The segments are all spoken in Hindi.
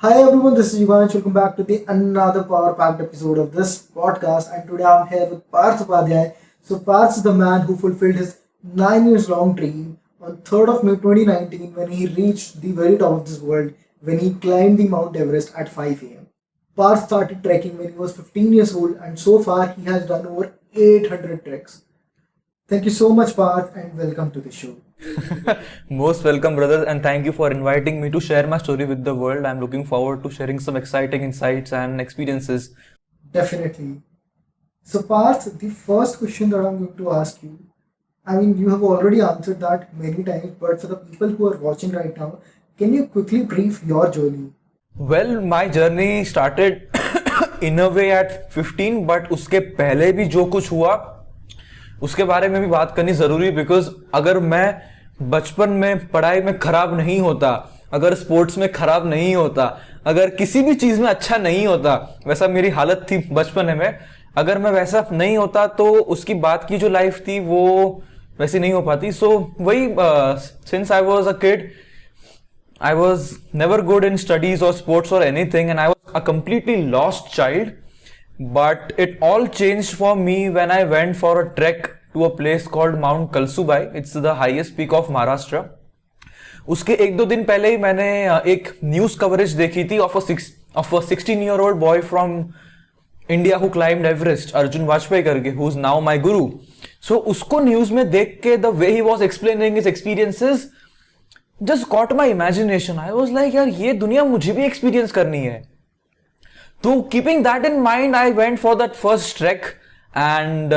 Hi everyone, this is Yuvansh. Welcome back to the another power-packed episode of this podcast. And today I'm here with Parth Upadhyay. So Parth is the man who fulfilled his 9 years long dream on 3rd of May 2019 when he reached the very top of this world when he climbed the Mount Everest at 5 a.m. Parth started trekking when he was 15 years old and so far he has done over 800 treks. Thank you so much Parth and welcome to the show. Most welcome, brothers, and thank you for inviting me to share my story with the world. I'm looking forward to sharing some exciting insights and experiences. Definitely. So, Parth, the first question that I'm going to ask you, I mean, you have already answered that many times, but for the people who are watching right now, can you quickly brief your journey? Well, my journey started in a way at 15, but उसके पहले भी जो कुछ हुआ उसके बारे में भी बात करनी जरूरी, बिकॉज अगर मैं बचपन में पढ़ाई में खराब नहीं होता, अगर स्पोर्ट्स में खराब नहीं होता, अगर किसी भी चीज में अच्छा नहीं होता, वैसा मेरी हालत थी बचपन में, अगर मैं वैसा नहीं होता तो उसकी बात की जो लाइफ थी वो वैसी नहीं हो पाती. सो वही, since I was a kid, I was never good in studies or sports or anything, and I was a completely lost child. But it all changed for me when I went for a trek to a place called Mount Kalsubai. It's the highest peak of Maharashtra. उसके एक दो दिन पहले ही मैंने एक न्यूज कवरेज देखी थी of a 16-year-old boy from India who climbed Everest, Arjun Vajpayee करके, who is now my guru. So उसको न्यूज में देख के the way he was explaining his experiences just caught my imagination. I was like, यार ये दुनिया मुझे भी एक्सपीरियंस करनी है. So keeping that in mind, I went for that first trek, and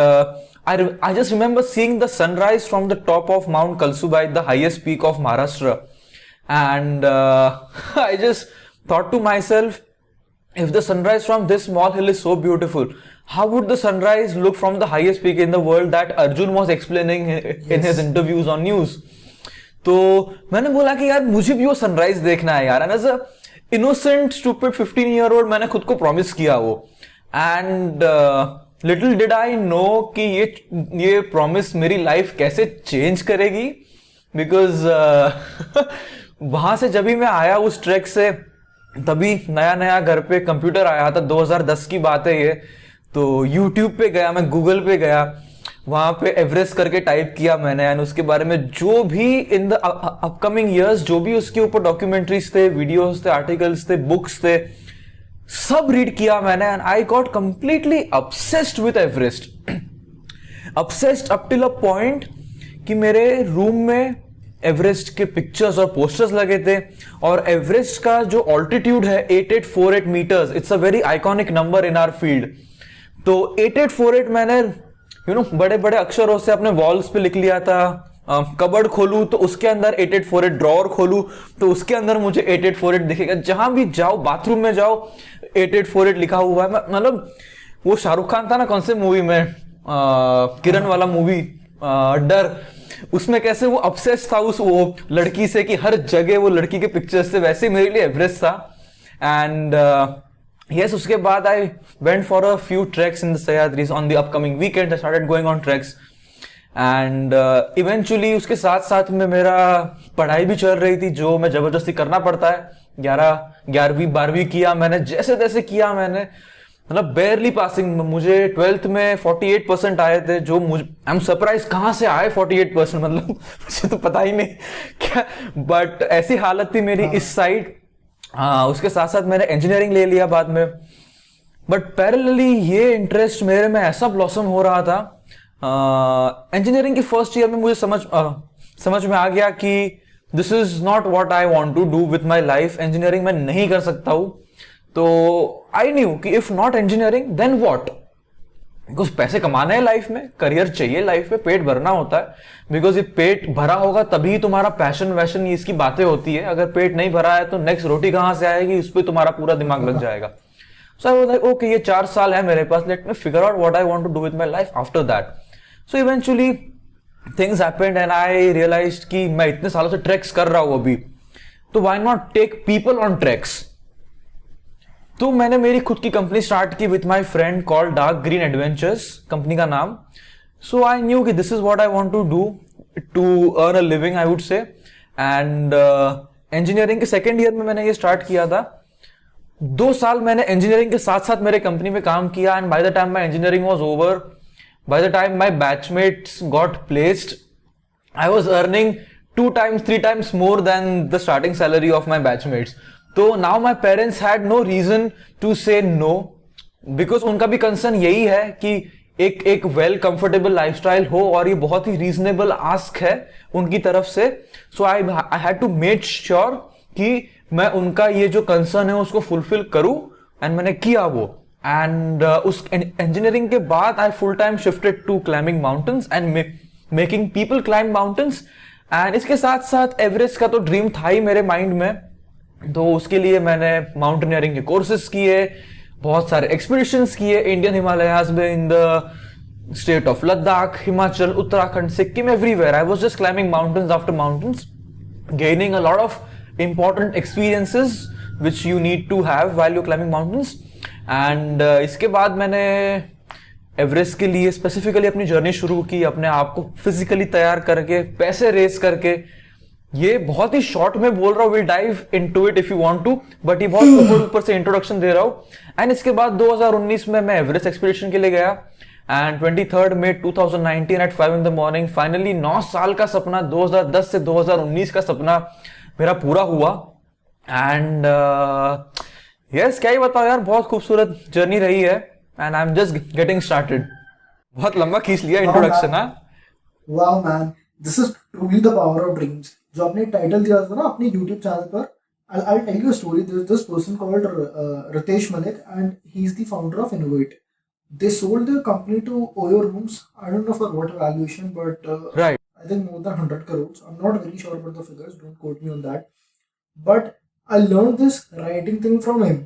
I just remember seeing the sunrise from the top of Mount Kalsubai, the highest peak of Maharashtra, and I just thought to myself, if the sunrise from this small hill is so beautiful, how would the sunrise look from the highest peak in the world that Arjun was explaining in his interviews on news? तो मैंने बोला कि यार मुझे भी वो सनराइज देखना है यार, and as a innocent stupid 15-year-old मैंने खुद को प्रॉमिस किया वो. And little did I know कि ये प्रॉमिस मेरी लाइफ कैसे चेंज करेगी, बिकॉज वहां से जब भी मैं आया उस ट्रैक से, तभी नया नया घर पे कंप्यूटर आया था, 2010 की बात है ये. तो यूट्यूब पे गया मैं, गूगल पे गया, वहां पे एवरेस्ट करके टाइप किया मैंने, एंड उसके बारे में जो भी इन द अपकमिंग ईयर्स जो भी उसके ऊपर डॉक्यूमेंट्रीज थे, वीडियोस थे, आर्टिकल्स थे, बुक्स थे, सब रीड किया मैंने, and I got completely obsessed with Everest. obsessed up till a point कि मेरे रूम में एवरेस्ट के पिक्चर्स और पोस्टर्स लगे थे, और एवरेस्ट का जो ऑल्टीट्यूड है 8848 meters, it's a very iconic number in our field. तो 8848 मैंने बड़े बड़े अक्षरों से अपने वॉल्स पे लिख लिया था. कबर्ड खोलू तो उसके अंदर 8848, ड्रॉअर खोलू तो उसके अंदर मुझे 8848 दिखेगा, जहां भी जाओ, बाथरूम में जाओ 8848 लिखा हुआ है. मतलब वो शाहरुख खान था ना, कौन से मूवी में, किरण वाला मूवी, डर, उसमें कैसे वो ऑब्सेस था उस वो लड़की से कि हर जगह वो लड़की के पिक्चर्स थे, वैसे मेरे लिए एवरेस्ट था. एंड yes, उसके बाद I went for a few treks in the Sahyadris on the upcoming weekend. I started going on treks, and eventually उसके साथ साथ में मेरा पढ़ाई भी चल रही थी, जो मैं जबरदस्ती करना पड़ता है. 11वीं 12वीं किया मैंने, जैसे तैसे किया मैंने, मतलब बेयरली पासिंग. मुझे 12th में 48% आए थे, जो मुझे आई एम सरप्राइज कहाँ से आए 48%, मतलब मुझे तो पता ही नहीं क्या, बट ऐसी हालत थी मेरी इस साइड. उसके साथ साथ मैंने इंजीनियरिंग ले लिया बाद में, बट पैरेलली ये इंटरेस्ट मेरे में ऐसा ब्लॉसम हो रहा था. इंजीनियरिंग की फर्स्ट ईयर में मुझे समझ में आ गया कि this is not what I want to do with my life. Engineering मैं नहीं कर सकता हूं. तो आई न्यू कि if not engineering then what, because पैसे कमाना है लाइफ में, करियर चाहिए लाइफ में, पेट भरना होता है. बिकॉज ये पेट भरा होगा तभी तुम्हारा पैशन वैशन इसकी बातें होती है. अगर पेट नहीं भरा है तो नेक्स्ट रोटी कहां से आएगी, उस पर तुम्हारा पूरा दिमाग लग जाएगा. So I was like okay, ये 4 साल है मेरे पास, let me figure out what I want to do with my life after that. So eventually things happened and I realised कि मैं इतने सालों से ट्रैक्स कर रहा हूं अभी, तो why not take people on treks. तो मैंने मेरी खुद की कंपनी स्टार्ट की with my friend called Dark green Adventures, company का नाम. सो आई न्यू कि this is what I want to do to earn a living, I would say. And engineering के सेकेंड ईयर में मैंने ये स्टार्ट किया था. 2 साल मैंने इंजीनियरिंग के साथ साथ मेरे कंपनी में काम किया, and bye the time my engineering was over, bye the time my batchmates got placed, I was earning 2 times, 3 times more than the starting salary of my batchmates. So now my parents had no reason to say no, because उनका भी कंसर्न यही है कि एक वेल कंफर्टेबल लाइफस्टाइल हो, और ये बहुत ही रीजनेबल आस्क है उनकी तरफ से. So I had to make sure कि मैं उनका ये जो कंसर्न है उसको फुलफिल करूं, एंड मैंने किया वो. एंड उस इंजीनियरिंग के बाद I full time shifted to climbing mountains and making people climb mountains. And इसके साथ साथ एवरेस्ट का तो ड्रीम था ही मेरे माइंड में, तो उसके लिए मैंने माउंटेनियरिंग के कोर्सेज किए, बहुत सारे एक्सपीडिशंस किए इंडियन हिमालयाज में, in the state of Ladakh, Himachal, Uttarakhand, Sikkim, everywhere. I was just climbing mountains after mountains, gaining a lot of important experiences which you need to have while you're climbing mountains. And इसके बाद मैंने एवरेस्ट के लिए स्पेसिफिकली अपनी जर्नी शुरू की, अपने आप को फिजिकली तैयार करके, पैसे रेस करके. ये बहुत ही शॉर्ट में बोल रहा हूँ, will dive into it if you want to, but ये बहुत ऊपर से इंट्रोडक्शन दे रहा हूँ. एंड इसके बाद 2019 में मैं एवरेस्ट एक्सपीडिशन के लिए गया, and 23 May 2019 at 5 in the morning finally 9 साल का सपना, 2010 से 2019 का सपना मेरा पूरा हुआ. एंड यस, क्या ही बताओ यार, बहुत खूबसूरत जर्नी रही है, and I am just getting started. बहुत लंबा खींच लिया इंट्रोडक्शन. हाँ, wow man, this is truly the power of dreams. जो आपने टाइटल दिया था ना अपने YouTube चैनल पर, I'll tell you a story. There's this person called Ritesh Malik, and he's the founder of Innovate. They sold their company to Oyo Rooms. I don't know for what valuation, but right. I think more than 100 crores. I'm not very sure about the figures. Don't quote me on that. But I learned this writing thing from him.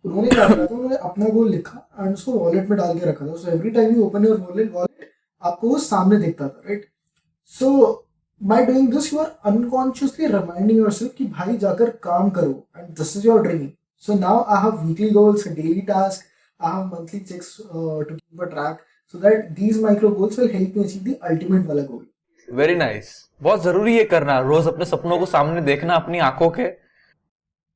उन्होंने क्या किया था, उन्होंने अपना गोल लिखा एंड उसको वॉलेट में डाल के रखा था. So every time you open your wallet आपको वो सामने दिखता था, right? So by doing this you are unconsciously reminding yourself कि भाई जाकर काम करो, and this is your dream. So now I have weekly goals, daily tasks, I have monthly checks to keep a track, so that these micro goals will help me achieve the ultimate वाला goal. Very nice. बहुत जरूरी है करना, रोज अपने सपनों को सामने देखना अपनी आंखों के.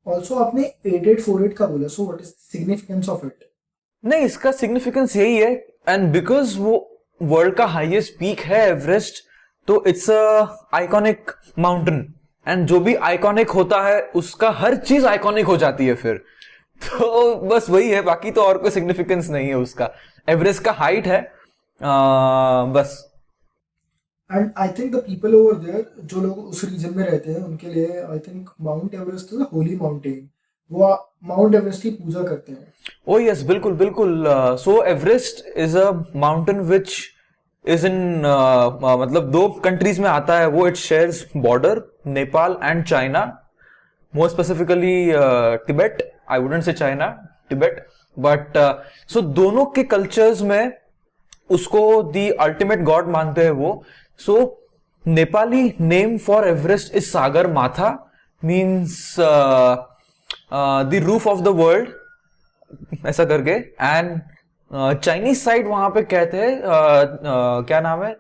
Also आपने 8848 का बोला, so what is the significance of it? नहीं, इसका सिग्निफिकेंस यही है, एंड बिकॉज वो वर्ल्ड का हाईएस्ट पीक है एवरेस्ट, तो it's a iconic mountain, and जो भी आइकॉनिक होता है उसका हर चीज आइकॉनिक हो जाती है फिर. तो बस वही है, बाकी तो और कोई सिग्निफिकेंस नहीं है उसका. एवरेस्ट का हाइट है बस. And I think the people over there, जो लोग उस रीजन में रहते हैं, उनके लिए I think Mount Everest is a holy mountain. वो माउंट एवरेस्ट की पूजा करते हैं. ओ यस, बिल्कुल बिल्कुल. So Everest is a mountain which is in मतलब 2 कंट्रीज में आता है वो. It shares border Nepal and China, more specifically Tibet. I wouldn't say China, Tibet. But so दोनों के कल्चर्स में उसको द अल्टीमेट गॉड मानते हैं वो. So Nepali name for Everest is Sagarmatha, means the roof of the world, ऐसा करके. एंड चाइनीज साइड वहां पे कहते हैं क्या नाम है,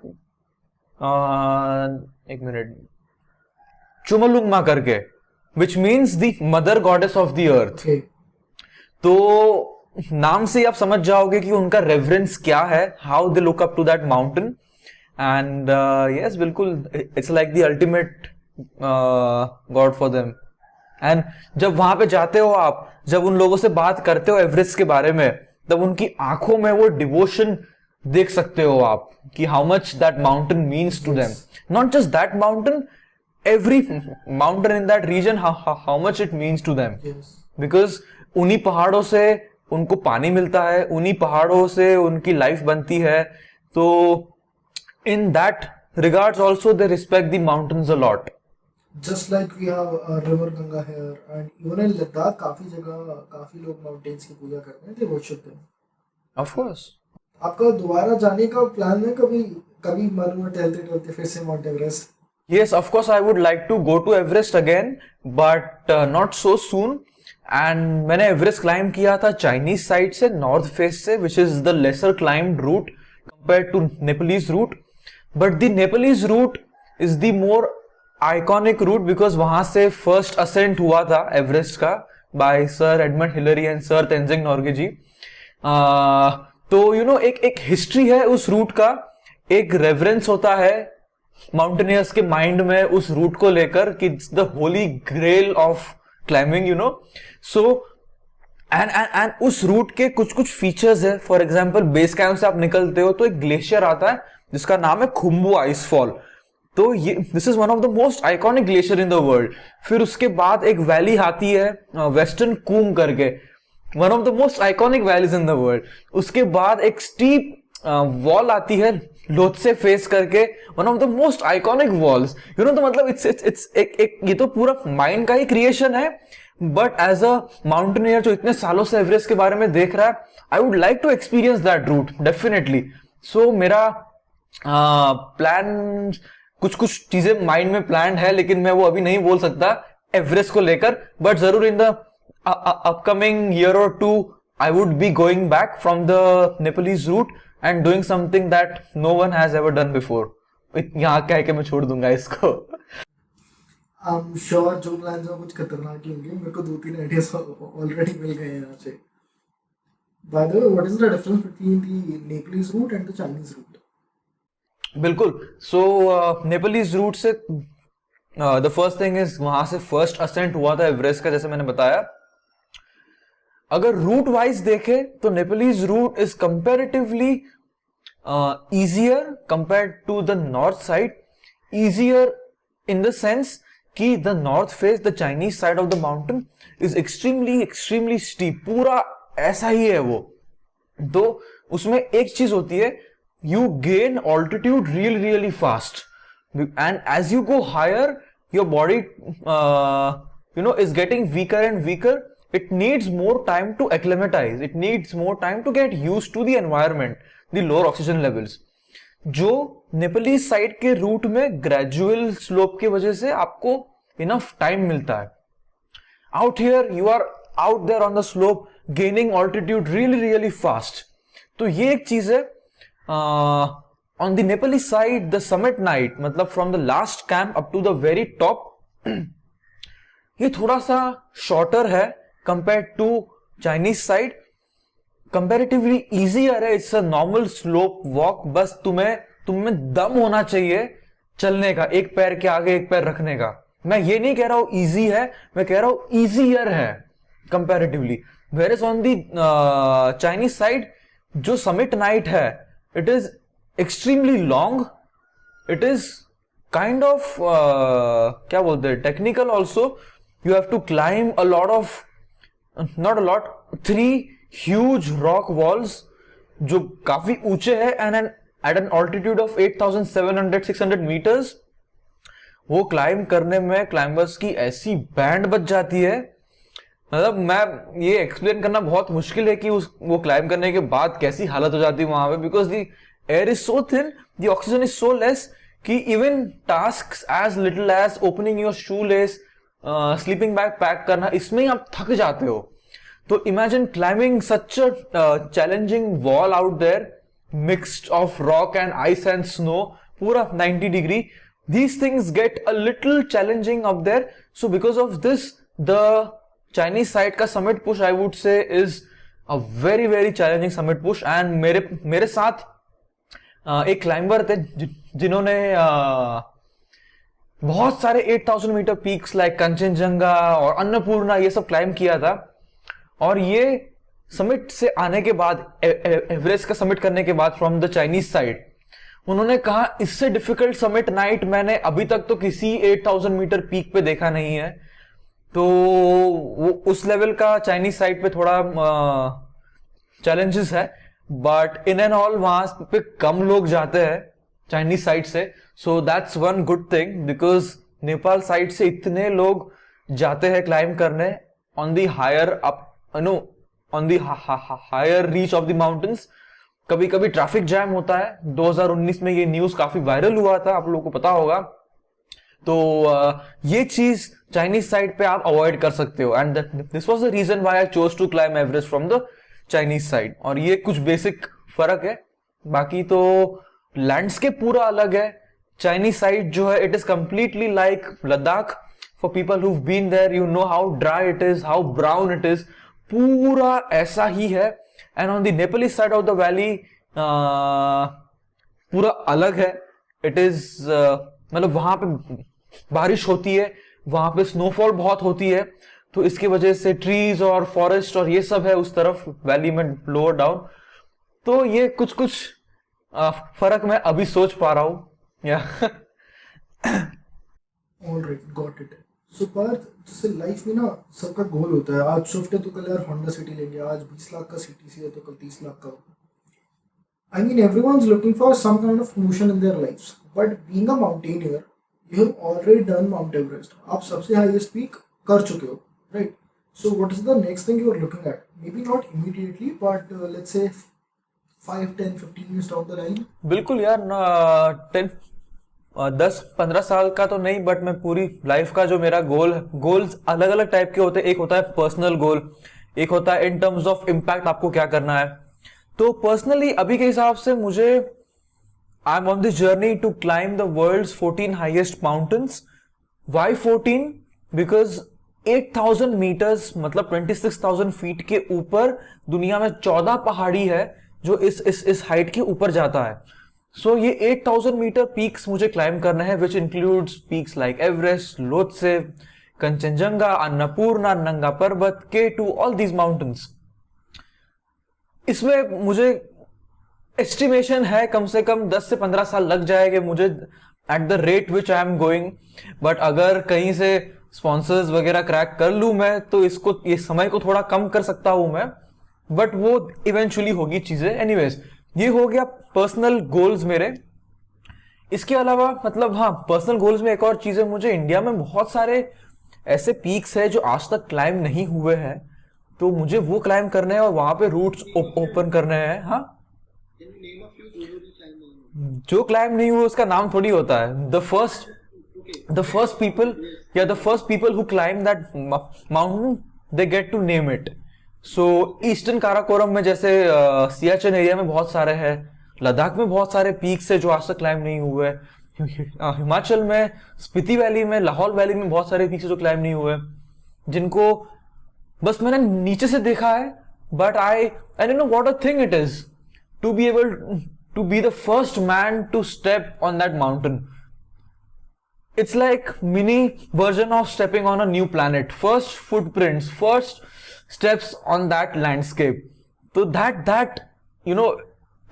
एक मिनट, चुमलुंगमा करके, which means the mother goddess of the earth. तो नाम से ही आप समझ जाओगे कि उनका रेवरेंस क्या है, how they look up to that mountain. And yes, बिल्कुल, it's like the ultimate God for them. And जब वहां पे जाते हो आप, जब उन लोगों से बात करते हो एवरेस्ट के बारे में, तब उनकी आंखों में वो डिवोशन देख सकते हो आप कि how much that mountain means to them. Not just that mountain, every mountain in that region, how much it means to them. Because उन्हीं पहाड़ों से उनको पानी मिलता है, उन्हीं पहाड़ों से उनकी लाइफ बनती है. तो in that regards also they respect the mountains a lot. Just like we have river Ganga here, and even in Ladakh काफी जगह काफी लोग माउंटेन्स की पूजा करते हैं, they worship them. Of course. आपका दोबारा जाने का प्लान है कभी? कभी मन हुआ टहलते टहलते फिर से mount Everest? Yes, of course, I would like to go to Everest again, but not so soon. And मैंने एवरेस्ट क्लाइंब किया था चाइनीज साइड से, नॉर्थ फेस से, which is the lesser climbed route compared to Nepalese route. But the Nepalese route is the more iconic route, because वहां से फर्स्ट असेंट हुआ था एवरेस्ट का by sir Edmund Hillary and sir Tenzing Norgay ji. तो यू नो एक हिस्ट्री है उस रूट का, एक रेवरेंस होता है माउंटेनियर्स के माइंड में उस रूट को लेकर कि it's the holy grail of climbing, you know. So and उस रूट के कुछ कुछ फीचर्स है। फॉर एग्जांपल बेस कैंप से आप निकलते हो तो एक ग्लेशियर आता है जिसका नाम है खुम्बू आइसफॉल। तो ये this is one of the most iconic glacier in the world. फिर उसके बाद एक वैली आती है वेस्टर्न कूम करके, one of the most iconic valleys in the world. उसके बाद एक स्टीप वॉल आती है लोत्से फेस करके, one of the most iconic walls, you know. तो मतलब इट्स एक ये तो पूरा माइंड का ही क्रिएशन है, बट एज अ माउंटेनियर जो इतने सालों से एवरेस्ट के बारे में देख रहा है, I would like to experience that route definitely. So मेरा प्लान कुछ कुछ चीजें माइंड में प्लान है, लेकिन मैं वो अभी नहीं बोल सकता एवरेस्ट को लेकर, बट जरूर in the upcoming year or two I would be going back from the Nepalese route and doing something that no one has ever done before. यहाँ कह के मैं छोड़ दूंगा इसको। I'm sure जो प्लान जो कुछ खतरनाक ही होंगे, मेरे को 2-3 आइडियाज ऑलरेडी मिल गए हैं यहाँ से। By the way, what is the difference between the Nepalese route and the Chinese route? बिल्कुल। So Nepalese route से the first thing is वहां से first ascent हुआ था एवरेस्ट का, जैसे मैंने बताया। अगर रूट वाइज देखे तो Nepalese route is comparatively easier compared to the north side. Easier in the sense कि the north face, the Chinese side of the mountain is extremely steep. पूरा ऐसा ही है वो। तो उसमें एक चीज होती है, you gain altitude really fast, and as you go higher your body is getting weaker and weaker. It needs more time to acclimatize. It needs more time to get used to the environment, the lower oxygen levels. जो नेपालीज साइड के रूट में ग्रेजुअल स्लोप की वजह से आपको इनफ टाइम मिलता है। Out here you are out there on the slope gaining altitude really fast. तो ये एक चीज है। On the Nepali side the summit night, मतलब from the last camp up to the very top, ये थोड़ा सा शॉर्टर है compare to Chinese side. Comparatively easier है, it's a normal slope walk. बस तुम्हें दम होना चाहिए चलने का, एक पैर के आगे एक पैर रखने का। मैं ये नहीं कह रहा हूं इजी है, मैं कह रहा हूं इजियर है comparatively. Where is on the Chinese side जो समिट नाइट है, it is extremely long, it is kind of क्या बोलते हैं, technical also. You have to climb a lot of, not a lot, 3 huge rock walls जो काफी ऊंचे हैं and at an altitude of 8,700-600 meters। वो क्लाइम करने में क्लाइंबर्स की ऐसी बैंड बच जाती है, मतलब मैं ये एक्सप्लेन करना बहुत मुश्किल है कि वो क्लाइम करने के बाद कैसी हालत हो जाती है वहां पे, because the air is so thin, the oxygen is so less कि even task as little as opening your shoelace, sleeping bag pack करना, इसमें ही आप थक जाते हो। तो imagine climbing such a challenging wall out there, mixed of rock and ice and snow, पूरा 90 degree. These things get a little challenging up there. So because of this, the Chinese side का summit push I would say is a very challenging summit push. And मेरे साथ एक क्लाइंबर थे जिन्होंने बहुत सारे 8,000 मीटर पीक्स लाइक कंचनजंगा और अन्नपूर्णा ये सब क्लाइंब किया था। और ये समिट से आने के बाद, एवरेस्ट का समिट करने के बाद फ्रॉम द चाइनीज साइड, उन्होंने कहा इससे डिफिकल्ट समिट नाइट मैंने अभी तक तो किसी 8,000 मीटर पीक पे देखा नहीं है। तो वो उस लेवल का चाइनीज साइड पे थोड़ा चैलेंजेस है, बट इन एंड ऑल वहां पे कम लोग जाते हैं चाइनीज साइड से। So that's one good thing, because Nepal side से इतने लोग जाते हैं क्लाइंब करने on the higher up, on the higher reach of the mountains. कभी कभी ट्रैफिक जैम होता है। 2019 में ये न्यूज काफी वायरल हुआ था, आप लोगों को पता होगा। तो ये चीज चाइनीज साइड पे आप अवॉइड कर सकते हो, and this was the reason why I chose to climb Everest from the Chinese side. और ये कुछ बेसिक फर्क है, बाकी तो लैंडस्केप पूरा अलग है। चाइनीज साइड जो है it is completely like Ladakh, for people who been there you know how dry it is, how brown it is, पूरा ऐसा ही है. And on the Nepali side of the valley पूरा अलग है. इट इज मतलब वहां पे बारिश होती है, वहां पे स्नोफॉल बहुत होती है, तो इसकी वजह से ट्रीज और फॉरेस्ट और ये सब है उस तरफ वैली में लोअर डाउन. तो ये कुछ कुछ फर्क मैं अभी सोच पा रहा हूं या ऑलराइट, गॉट इट. सो पार्थ, जैसे लाइफ में ना सबका गोल होता है, आज स्विफ्ट है तो कल यार होंडा सिटी लेंगे, आज 20 लाख का सीटीसी है तो कल 30 लाख का होगा. I mean, everyone's looking for some kind of promotion in their lives. But being a mountaineer, you have already done Mount Everest. आप सबसे highest peak कर चुके हो, right? So what is the next thing you are looking at? Maybe not immediately, but let's say 5, 10, 15 years down the line. बिल्कुल यार, 10-15 साल का तो नहीं, बट मैं पूरी लाइफ का जो मेरा गोल्स अलग अलग टाइप के होते हैं. एक होता है पर्सनल गोल, एक होता है इन टर्म्स ऑफ इम्पैक्ट आपको क्या करना है. तो पर्सनली अभी के हिसाब से मुझे I am on this journey to climb the world's 14 highest mountains. Why 14? Because 8,000 meters मतलब 26,000 फीट के ऊपर दुनिया में 14 पहाड़ी है जो इस हाइट के ऊपर जाता है. सो ये 8,000 मीटर पीक्स मुझे क्लाइम करना है, which includes peaks like Everest, Lhotse, Kangchenjunga, Annapurna, Nanga Parbat, K2, all these mountains. इसमें मुझे एस्टिमेशन है कम से कम 10 से 15 साल लग जाएंगे मुझे, at the rate which I am going. But अगर कहीं से स्पॉन्सर्स वगैरह क्रैक कर लूं मैं तो ये समय को थोड़ा कम कर सकता हूं मैं, बट वो इवेंचुअली होगी चीजें. एनीवेज, ये हो गया पर्सनल गोल्स मेरे. इसके अलावा मतलब हाँ, पर्सनल गोल्स में एक और चीज है, मुझे इंडिया में बहुत सारे ऐसे पीक्स है जो आज तक क्लाइम नहीं हुए हैं, तो मुझे वो क्लाइम करने हैं और वहां पे रूट्स ओपन करने हैं. हाँ, जो क्लाइम नहीं हुआ उसका नाम थोड़ी होता है. The first people who climb that mountain they get to name it. So eastern Karakoram में जैसे सियाचिन एरिया में बहुत सारे हैं, लद्दाख में बहुत सारे पीक्स है जो आज तक क्लाइम नहीं हुए. हिमाचल में स्पीति वैली में, लाहौल वैली में बहुत सारे पीक्स जो क्लाइम नहीं हुए, जिनको बस मैंने नीचे से देखा है. But I don't know what a thing it is to be able to be the first man to step on that mountain. It's like mini version of stepping on a new planet. First footprints, first steps on that landscape. So that you know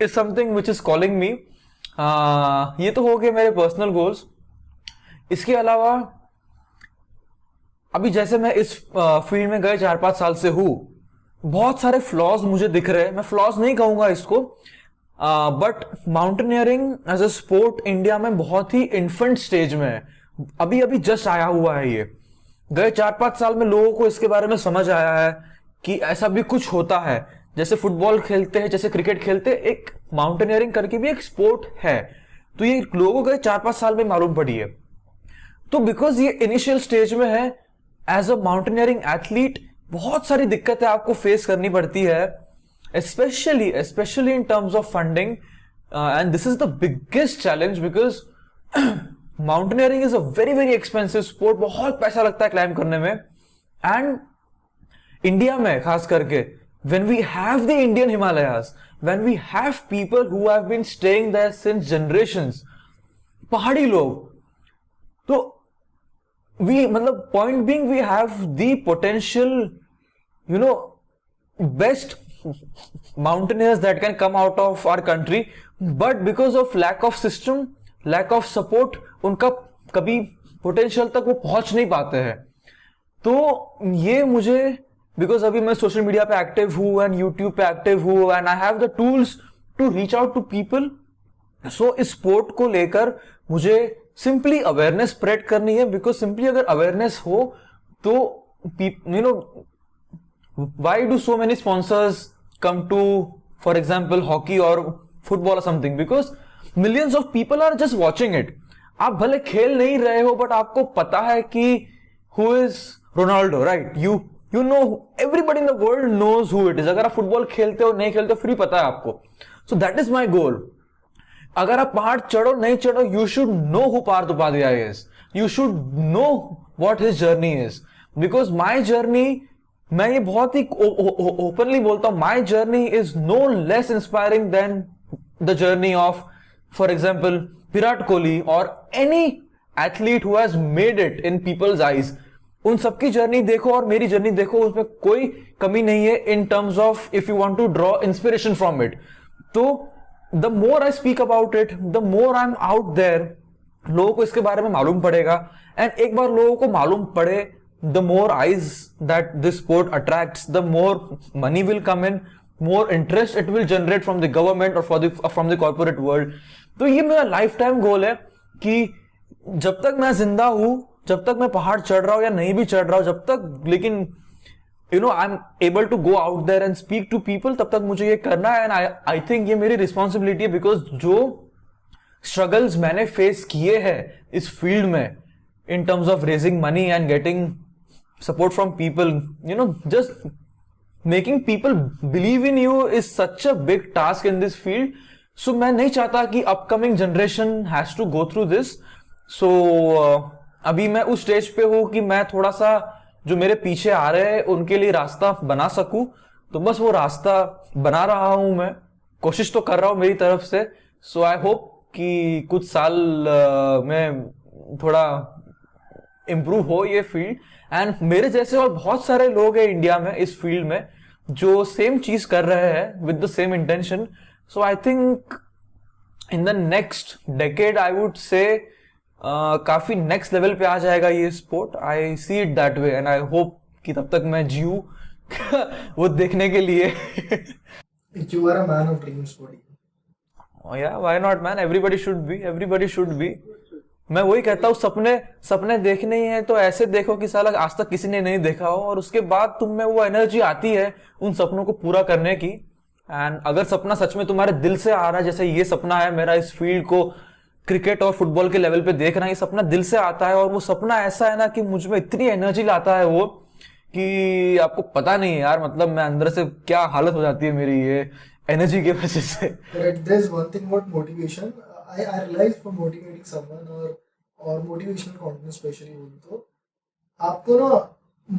is something which is calling me. ये तो हो गए मेरे पर्सनल गोल्स. इसके अलावा अभी जैसे मैं इस फील्ड में गए 4-5 साल से हूं, बहुत सारे फ्लॉज मुझे दिख रहे हैं. मैं फ्लॉज नहीं कहूंगा इसको, but mountaineering as a sport India में बहुत ही इन्फेंट स्टेज में है. अभी अभी जस्ट आया हुआ है. ये गए 4-5 साल में लोगों को इसके बारे में समझ आया है कि ऐसा भी कुछ होता है. जैसे फुटबॉल खेलते हैं, जैसे क्रिकेट खेलते हैं, एक माउंटेनियरिंग करके भी एक स्पोर्ट है. तो ये लोगों को गए 4-5 साल में मालूम पड़ी है. तो बिकॉज ये इनिशियल स्टेज में है, एज अ माउंटेनियरिंग एथलीट बहुत सारी दिक्कतें आपको फेस करनी पड़ती है, especially in terms of funding, and this is the biggest challenge because mountaineering is a very expensive sport. बहुत पैसा लगता है क्लाइंब करने में. एंड इंडिया में खास करके when we have the Indian Himalayas, when we have people who have been staying there since generations, पहाड़ी लोग, तो मतलब point being we have the potential, you know, best mountaineers that can come out of our country, but because of lack of system, lack of support, उनका कभी पोटेंशियल तक वो पहुंच नहीं पाते हैं. तो ये मुझे, बिकॉज अभी मैं सोशल मीडिया पे एक्टिव हूं एंड यूट्यूब पे एक्टिव हूं and I have the tools to reach out to people. So इस स्पोर्ट को लेकर मुझे सिंपली अवेयरनेस स्प्रेड करनी है, बिकॉज सिंपली अगर अवेयरनेस हो तो you no, why do so many sponsors come to, for example, hockey or football or something? Because millions of people are just watching it. आप भले खेल नहीं रहे हो, बट आपको पता है कि who is Ronaldo, right? You know, everybody in the world knows who it is. अगर आप फुटबॉल खेलते हो नहीं खेलते हो फिर भी पता है आपको. So that is my goal. अगर आप पहाड़ चढ़ो नहीं चढ़ो, you should know who Partha Upadhyay is. You should know what his journey is. Because my journey, मैं ये बहुत ही ओपनली बोलता हूँ, my journey is no less inspiring than the journey of, for example, Virat Kohli or any athlete who has made it in people's eyes. उन सबकी जर्नी देखो और मेरी जर्नी देखो, उसमें कोई कमी नहीं है in terms of if you want to draw inspiration from it. तो the more I speak about it, the more I'm out there, लोगों को इसके बारे में मालूम पड़ेगा, and एक बार लोगों को मालूम पड़े, the more eyes that this sport attracts, the more money will come in, more interest it will generate from the government or from the corporate world. तो ये मेरा लाइफ टाइम गोल है कि जब तक मैं जिंदा हूं, जब तक मैं पहाड़ चढ़ रहा हूं या नहीं भी चढ़ रहा हूं, जब तक, लेकिन you know I am able to go out there and speak to people, तब तक मुझे ये करना है. एंड आई थिंक ये मेरी रिस्पॉन्सिबिलिटी है, बिकॉज जो स्ट्रगल्स मैंने फेस किए हैं इस फील्ड में in terms of raising money and getting support from people, you know, just making people believe in you is such a big task in this field. So मैं नहीं चाहता कि upcoming generation has to go through this. So अभी मैं उस स्टेज पे हूं कि मैं थोड़ा सा जो मेरे पीछे आ रहे हैं उनके लिए रास्ता बना सकूं, तो बस वो रास्ता बना रहा हूं. मैं कोशिश तो कर रहा हूं मेरी तरफ से. सो आई होप कि कुछ साल में थोड़ा इम्प्रूव हो ये फील्ड. एंड मेरे जैसे और बहुत सारे लोग हैं इंडिया में इस फील्ड में जो सेम चीज कर रहे हैं with the same intention. So I think in the next decade I would से काफी नेक्स्ट लेवल पे आ जाएगा ये sport. I see it that way and I hope कि तब तक मैं जीऊं वो देखने के लिए. You are a man of dreams, buddy. Oh yeah, why not, man? Everybody should be. Everybody should be. मैं वही कहता हूँ, सपने देखने ही है तो ऐसे देखो कि साला आज तक किसी ने नहीं देखा हो, और उसके बाद तुम में वो एनर्जी आती है उन सपनों को पूरा करने की. एंड अगर सपना सच में तुम्हारे दिल से आ रहा है, जैसे ये सपना है मेरा इस फील्ड को क्रिकेट और फुटबॉल के लेवल पे देखना, ये सपना दिल से आता है, और वो सपना ऐसा है ना कि मुझ में इतनी एनर्जी लाता है वो कि आपको पता नहीं है यार, मतलब मैं अंदर से क्या हालत हो जाती है मेरी ये एनर्जी की वजह से. There's one thing about motivation. I realize for motivating someone or motivational content especially तो आपको ना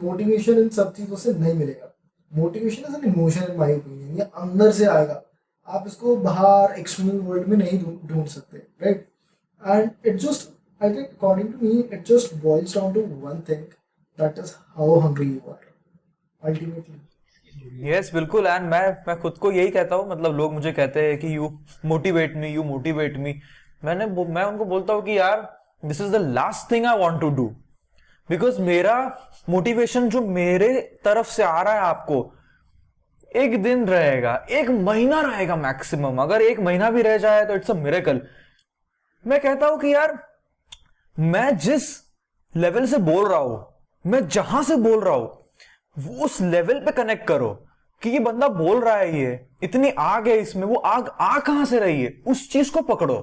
motivation इन सब चीजों से नहीं मिलेगा. Motivation is an emotion in my opinion. ये अंदर से आएगा, आप इसको बाहर एक्सटर्नल वर्ल्ड में नहीं ढूंढ सकते, right? And it just, I think according to me, it just boils down to one thing, that is how hungry you are ultimately. Yes बिल्कुल. एंड मैं खुद को यही कहता हूँ, मतलब लोग मुझे कहते हैं कि यू मोटिवेट मी. मैं उनको बोलता हूँ कि यार this is the last thing I want to do, because मेरा मोटिवेशन जो मेरे तरफ से आ रहा है आपको एक दिन रहेगा, एक महीना रहेगा मैक्सिमम. अगर एक महीना भी रह जाए तो इट्स अ मिरेकल. मैं कहता हूं कि यार मैं जिस लेवल से बोल रहा हूं, मैं जहां से बोल रहा हूं, वो उस लेवल पे कनेक्ट करो कि ये बंदा बोल रहा है, ये इतनी आग है इसमें, वो आग आ कहां से रही है, उस चीज को पकड़ो.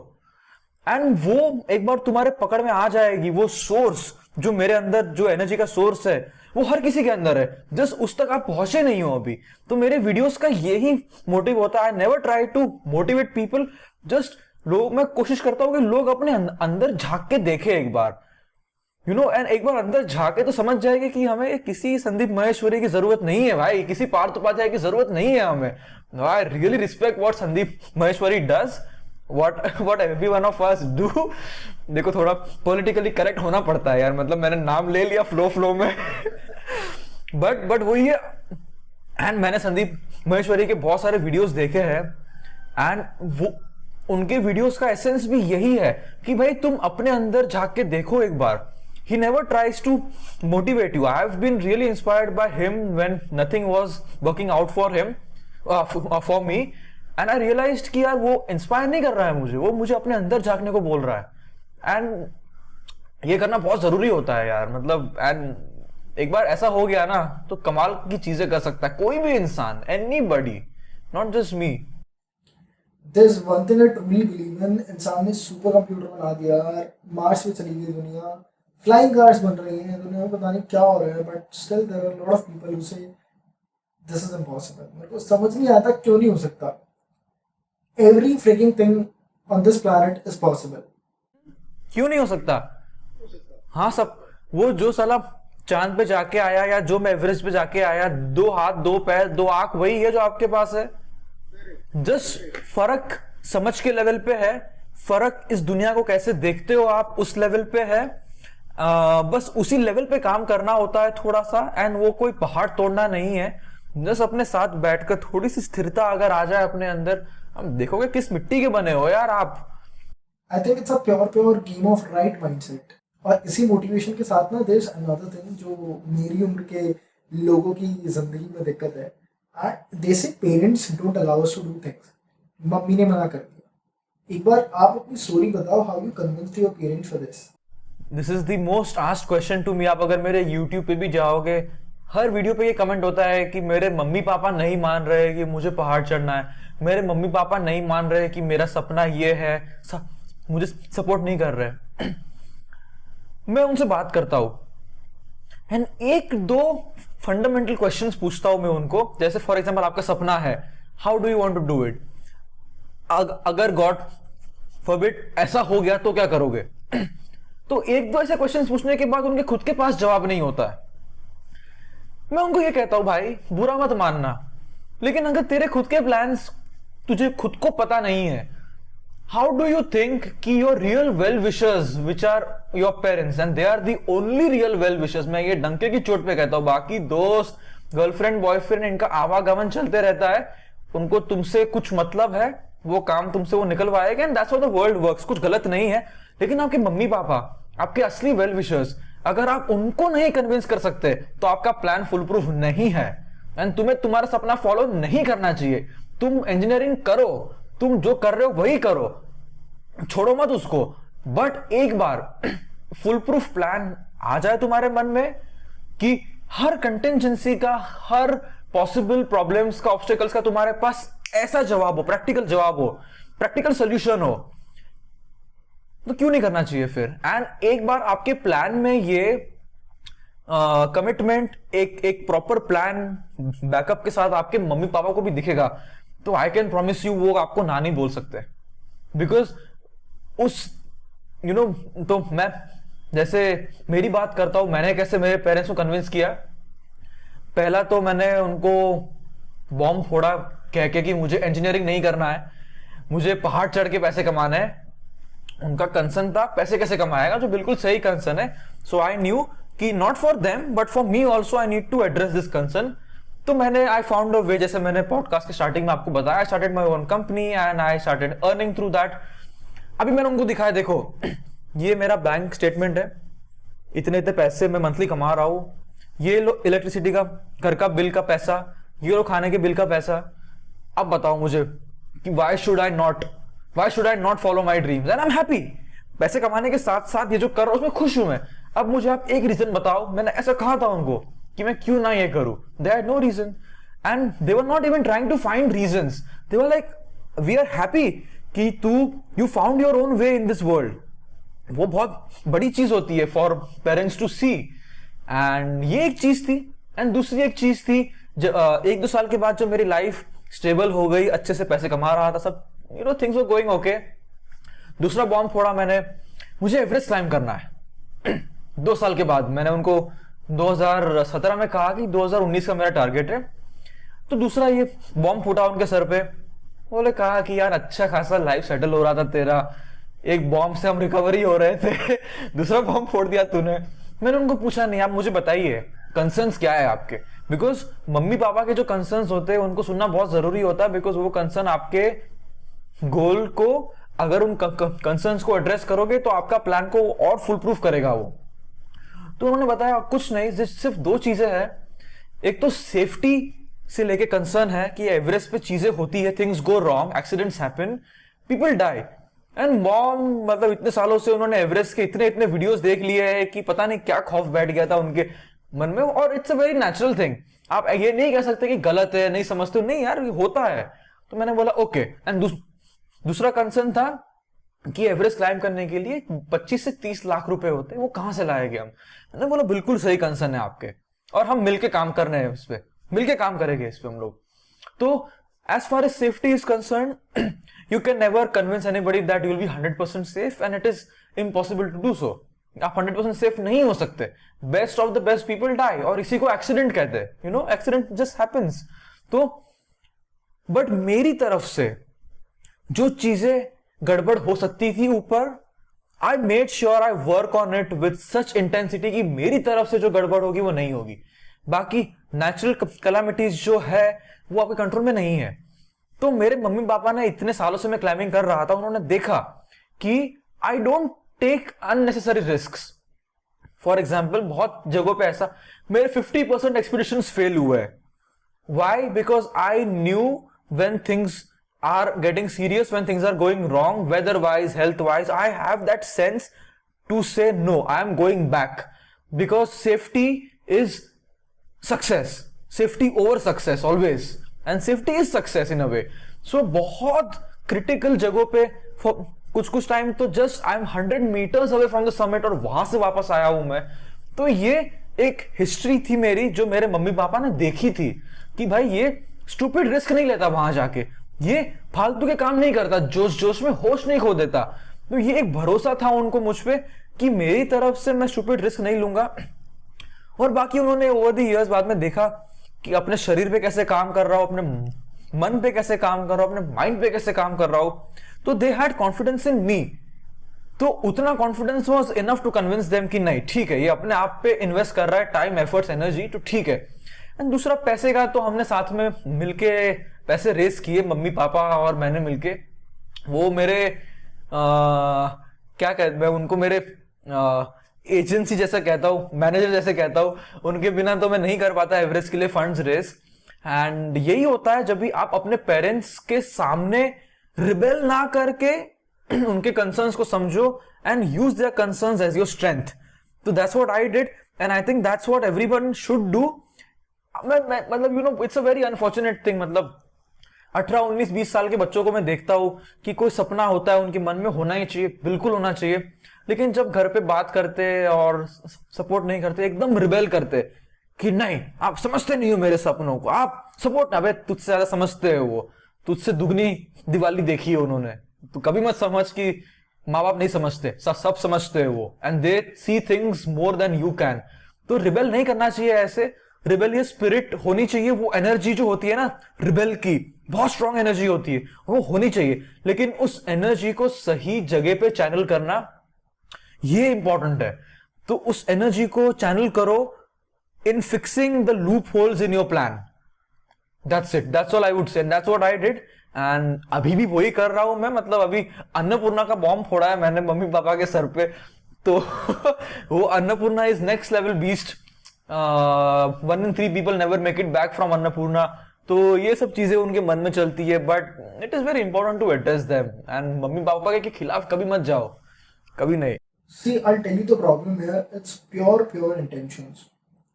एंड वो एक बार तुम्हारे पकड़ में आ जाएगी, वो सोर्स जो मेरे अंदर, जो एनर्जी का सोर्स है, वो हर किसी के अंदर है, जस्ट उस तक आप पहुंचे नहीं हो अभी. तो मेरे वीडियोस का यही मोटिव होता है. I never try to motivate people, just लोग, मैं कोशिश करता हूं कि लोग अपने अंदर झांक के देखें एक बार, यू नो, एंड एक बार अंदर झांके तो समझ जाएंगे कि हमें किसी संदीप महेश्वरी की जरूरत नहीं है भाई, किसी पार्थ उपाध्याय की जरूरत नहीं है हमें. I really respect what Sandeep Maheshwari does, what every one of us do. देखो थोड़ा पॉलिटिकली करेक्ट होना पड़ता है यार, मतलब मैंने नाम ले लिया फ्लो में बट वही है. एंड मैंने संदीप महेश्वरी के बहुत सारे वीडियोस देखे हैं, एंड वो उनके वीडियोस का एसेंस भी यही है कि भाई तुम अपने अंदर झांक के देखो एक बार. He never tries to motivate you. I have been really inspired by him when nothing was working out for him, for me. And I realised कि यार वो इंस्पायर नहीं कर रहा है मुझे, वो मुझे अपने अंदर झांकने को बोल रहा है. एंड ये करना बहुत जरूरी होता है यार, मतलब. एंड एक बार ऐसा हो गया ना तो कमाल की चीजें कर सकता है कोई भी इंसान, anybody, not just me. There's one thing I truly believe in. इंसान ने सुपर कंप्यूटर बना दिया यार, मार्स पे चली गई दुनिया, फ्लाइंग कार्स बन रही हैं दुनिया में, पता नहीं क्या हो रहा है, but still there are lot of people who say this is impossible. मेरे को समझ नहीं आता क्यों नहीं हो सकता. Every freaking thing on this planet is possible. क्यों नहीं हो सकता? हाँ, सब वो जो साला चांद पे जाके आया या जो मैं एवरेस्ट पे जाके आया, 2 हाथ 2 पैर 2 आंख वही है जो आपके पास है। जस्ट फर्क समझ के लेवल पे है, फर्क इस दुनिया को कैसे देखते हो आप उस लेवल पे है। बस उसी लेवल पे काम करना होता है थोड़ा सा, एंड वो कोई पहाड़ तोड़ना नहीं है। बस अपने साथ बैठकर थोड़ी सी स्थिरता अगर आ जाए अपने अंदर, हम देखोगे किस मिट्टी के बने हो यार आप। I think it's a pure game of right mindset. और इसी मोटिवेशन के साथ ना देयर इज अनदर थिंग जो मेरी उम्र के लोगों की जिंदगी में दिक्कत है। They say parents don't allow us to do things. मम्मी ने मना कर दिया। एक बार आप अपनी स्टोरी बताओ, how you convinced your parents for this. This is the most asked question to me. आप अगर मेरे YouTube पे भी जाओगे, हर वीडियो पे ये कमेंट होता है कि मेरे मम्मी पापा नहीं मान रहे कि मुझे पहाड़ चढ़ना है, मेरे मम्मी पापा नहीं मान रहे कि मेरा सपना ये है, मुझे सपोर्ट नहीं कर रहे। मैं उनसे बात करता हूं एंड एक दो फंडामेंटल क्वेश्चंस पूछता हूं मैं उनको। जैसे फॉर एग्जांपल आपका सपना है, how do you want to do it? अगर गॉड फॉरबिड ऐसा हो गया तो क्या करोगे? तो एक दो ऐसे क्वेश्चंस पूछने के बाद उनके खुद के पास जवाब नहीं होता है। मैं उनको ये कहता हूं, भाई बुरा मत मानना, लेकिन अगर तेरे खुद के प्लान्स तुझे खुद को पता नहीं है, हाउ डू यू थिंक कि your real well wishers which are your parents and they are the only real well wishers, मैं ये डंके की चोट पे कहता हूं, बाकी दोस्त गर्लफ्रेंड बॉयफ्रेंड इनका आवागमन चलते रहता है, उनको तुमसे कुछ मतलब है, वो काम तुमसे वो निकलवाएगा and that's how the world works. कुछ गलत नहीं है, लेकिन आपके मम्मी पापा, आपके असली वेल विशर्स, अगर आप उनको नहीं कन्विंस कर सकते तो आपका प्लान फुल प्रूफ नहीं है एंड तुम्हें तुम्हारा सपना फॉलो नहीं करना चाहिए। तुम इंजीनियरिंग करो, तुम जो कर रहे हो वही करो, छोड़ो मत उसको। बट एक बार फुल प्रूफ प्लान आ जाए तुम्हारे मन में कि हर कंटिजेंसी का, हर पॉसिबल प्रॉब्लम्स का, ऑब्स्टेकल्स का तुम्हारे पास ऐसा जवाब हो, प्रैक्टिकल जवाब हो, प्रैक्टिकल सोल्यूशन हो, तो क्यों नहीं करना चाहिए फिर? एंड एक बार आपके प्लान में ये कमिटमेंट, एक प्रॉपर प्लान बैकअप के साथ आपके मम्मी पापा को भी दिखेगा, तो आई कैन प्रॉमिस यू वो आपको ना नहीं बोल सकते। बिकॉज उस तो मैं जैसे मेरी बात करता हूं, मैंने कैसे मेरे पेरेंट्स को कन्विंस किया। पहला तो मैंने उनको बॉम्ब फोड़ा कह के कि मुझे इंजीनियरिंग नहीं करना है, मुझे पहाड़ चढ़ के पैसे कमाना है। उनका कंसर्न था पैसे कैसे कमाएगा, जो बिल्कुल सही कंसर्न है। सो आई न्यू कि not for them but for me also I need to address this concern. तो मैंने आई फाउंड अ वे, जैसे मैंने पॉडकास्ट के स्टार्टिंग में आपको बताया, I started my own company and I started earning through that. अभी मैंने उनको दिखाया, देखो ये मेरा बैंक स्टेटमेंट है, इतने इतने पैसे मैं मंथली कमा रहा हूं, ये लो इलेक्ट्रिसिटी का, घर का बिल का पैसा, ये लो खाने के बिल का पैसा। अब बताओ मुझे कि why should I not follow my dreams and I am happy. पैसे कमाने के साथ साथ ये जो कर रहा हूं उसमें खुश हूं मैं। अब मुझे आप एक रीजन बताओ, मैंने ऐसा कहा था उनको कि मैं क्यों ना ये करूं। They had no reason and they were not even trying to find reasons. They were like we are happy कि you found your own way in this world. वो बहुत बड़ी चीज होती है for parents to see. And ये एक चीज थी। एंड दूसरी एक चीज थी, 1-2 साल के बाद जब मेरी लाइफ स्टेबल हो गई, अच्छे से पैसे कमा रहा था, सब थिंग्स वर गोइंग ओके, दूसरा बॉम्ब फोड़ा मैंने, मुझे एवरेस्ट क्लाइम करना है। 2 साल के बाद मैंने उनको 2017 में कहा कि 2019 का मेरा टारगेट है। तो दूसरा ये बॉम्ब फूटा उनके सर पे। बोले कहा कि यार अच्छा खासा लाइफ सेटल हो रहा था तेरा, एक बॉम्ब से हम रिकवरी हो रहे थे, दूसरा बॉम्ब फोड़ दिया तूने। मैंने उनको पूछा, नहीं आप मुझे बताइए कंसर्न्स क्या है आपके। बिकॉज मम्मी पापा के जो कंसर्न्स होते हैं उनको सुनना बहुत जरूरी होता है, बिकॉज वो कंसर्न आपके गोल को, अगर उन कंसर्न्स को एड्रेस करोगे तो आपका प्लान को और फुल प्रूफ करेगा वो। तो उन्होंने बताया कुछ नहीं, सिर्फ 2 चीजें हैं। एक तो सेफ्टी से लेके कंसर्न है कि एवरेस्ट पे चीजें होती है, things go wrong, accidents happen, people die. And mom मतलब इतने सालों से उन्होंने एवरेस्ट के इतने इतने वीडियोस देख लिए हैं कि पता नहीं क्या खौफ बैठ गया था उनके मन में। और it's a very natural thing, आप ये नहीं कह सकते कि गलत है, नहीं समझते, नहीं यार ये होता है। तो मैंने बोला ओके। एंड दूसरा कंसर्न था कि एवरेस्ट क्लाइम करने के लिए 25 से 30 लाख रुपए होते हैं, वो कहां से लाएंगे हम। मैंने बोला बिल्कुल सही कंसर्न है आपके, और हम मिलके काम कर रहे हैं इस पे, मिलके काम करेंगे इस पे हम लोग। तो as far as safety is concerned, you can never convince anybody that you will be 100% safe and it is impossible to do so. आप 100% सेफ नहीं हो सकते. Best of the best people die, और इसी को एक्सीडेंट कहते हैं. You know, accident just happens. तो बट मेरी तरफ से जो चीजें गड़बड़ हो सकती थी ऊपर, I made sure I work on it with such intensity कि मेरी तरफ से जो गड़बड़ होगी वो नहीं होगी. बाकी नेचुरल कैलामिटीज जो है वो आपके कंट्रोल में नहीं है. तो मेरे मम्मी पापा ने, इतने सालों से मैं क्लाइंबिंग कर रहा था, उन्होंने देखा कि I don't take unnecessary risks. For example, बहुत जगहों पे ऐसा मेरे 50% एक्सपीडिशंस फेल हुए हैं. Why? Because I knew when things are getting serious, when things are going wrong, weather-wise, health-wise, I have that sense to say no, I am going back. Because safety is success. Safety over success always. And safety is success in a way. So बहुत critical जगहों पे कुछ टाइम तो just I am 100 meters away from the summit और वहां से वापस आया हूं मैं. तो ये एक हिस्ट्री थी मेरी जो मेरे मम्मी पापा ने देखी थी कि भाई ये स्टूपिड रिस्क नहीं लेता वहां जाके, ये फालतू के काम नहीं करता, जोश जोश में होश नहीं खो देता. तो ये एक भरोसा था उनको मुझ पे कि मेरी तरफ से मैं स्टूपिड रिस्क नहीं लूंगा. और बाकी उन्होंने ओवर द इयर्स बाद में देखा कि अपने शरीर पे कैसे काम कर रहा हूं, अपने मन पे कैसे काम कर रहा हूं, अपने माइंड पे कैसे काम कर रहा हूं. तो they had confidence in me. तो उतना confidence was enough to convince them कि नहीं ठीक है, ये अपने आप पे इन्वेस्ट कर रहा है टाइम, एफर्ट्स, एनर्जी, तो ठीक है. एंड दूसरा पैसे का, तो हमने साथ में मिलके पैसे रेस किए, मम्मी पापा और मैंने मिलके. वो मेरे क्या कहते, मैं उनको मेरे एजेंसी जैसा कहता हूँ, मैनेजर जैसे कहता हूँ. उनके बिना तो मैं नहीं कर पाता एवरेस्ट के लिए फंड्स रेस. एंड यही होता है जब भी आप अपने पेरेंट्स के सामने रिबेल ना करके उनके कंसर्न्स को समझो and use their concerns as your strength. तो that's what I did and I think that's what everyone should do. मतलब you know, it's a very unfortunate thing. मतलब 18, 19, 20 साल के बच्चों को मैं देखता हूं कि कोई सपना होता है उनके मन में, होना ही चाहिए, बिल्कुल होना चाहिए, लेकिन जब घर पे बात करते और सपोर्ट नहीं करते, एकदम रिबेल करते कि नहीं आप समझते नहीं हो मेरे सपनों को, आप सपोर्ट, अबे तुझसे ज्यादा समझते हो, वो तुझसे दुगनी दिवाली देखी है उन्होंने. तो कभी मत समझ कि माँ बाप नहीं समझते, सब समझते हैं वो, and they see things more than you can. तो रिबेल नहीं करना चाहिए ऐसे. रिबेलियस स्पिरिट होनी चाहिए, वो एनर्जी जो होती है ना रिबेल की, बहुत स्ट्रॉन्ग एनर्जी होती है, वो होनी चाहिए. लेकिन उस एनर्जी को सही जगह पे चैनल करना, ये इंपॉर्टेंट है. तो उस एनर्जी को चैनल करो इन fixing the loop holes in your plan. That's it. That's all I would say. And that's what I did. And अभी भी वही कर रहा हूं मैं. मतलब अभी अन्नपूर्णा का बॉम्ब फोड़ा है मैंने मम्मी पापा के सर पे. तो वो Annapurna is next level beast. 1 in 3 people never make it back from Annapurna. तो ये सब चीजें उनके मन में चलती है, but it is very important to address them. And मम्मी पापा के खिलाफ कभी मत जाओ, कभी नहीं. See, I'll tell you the problem here. It's pure intentions.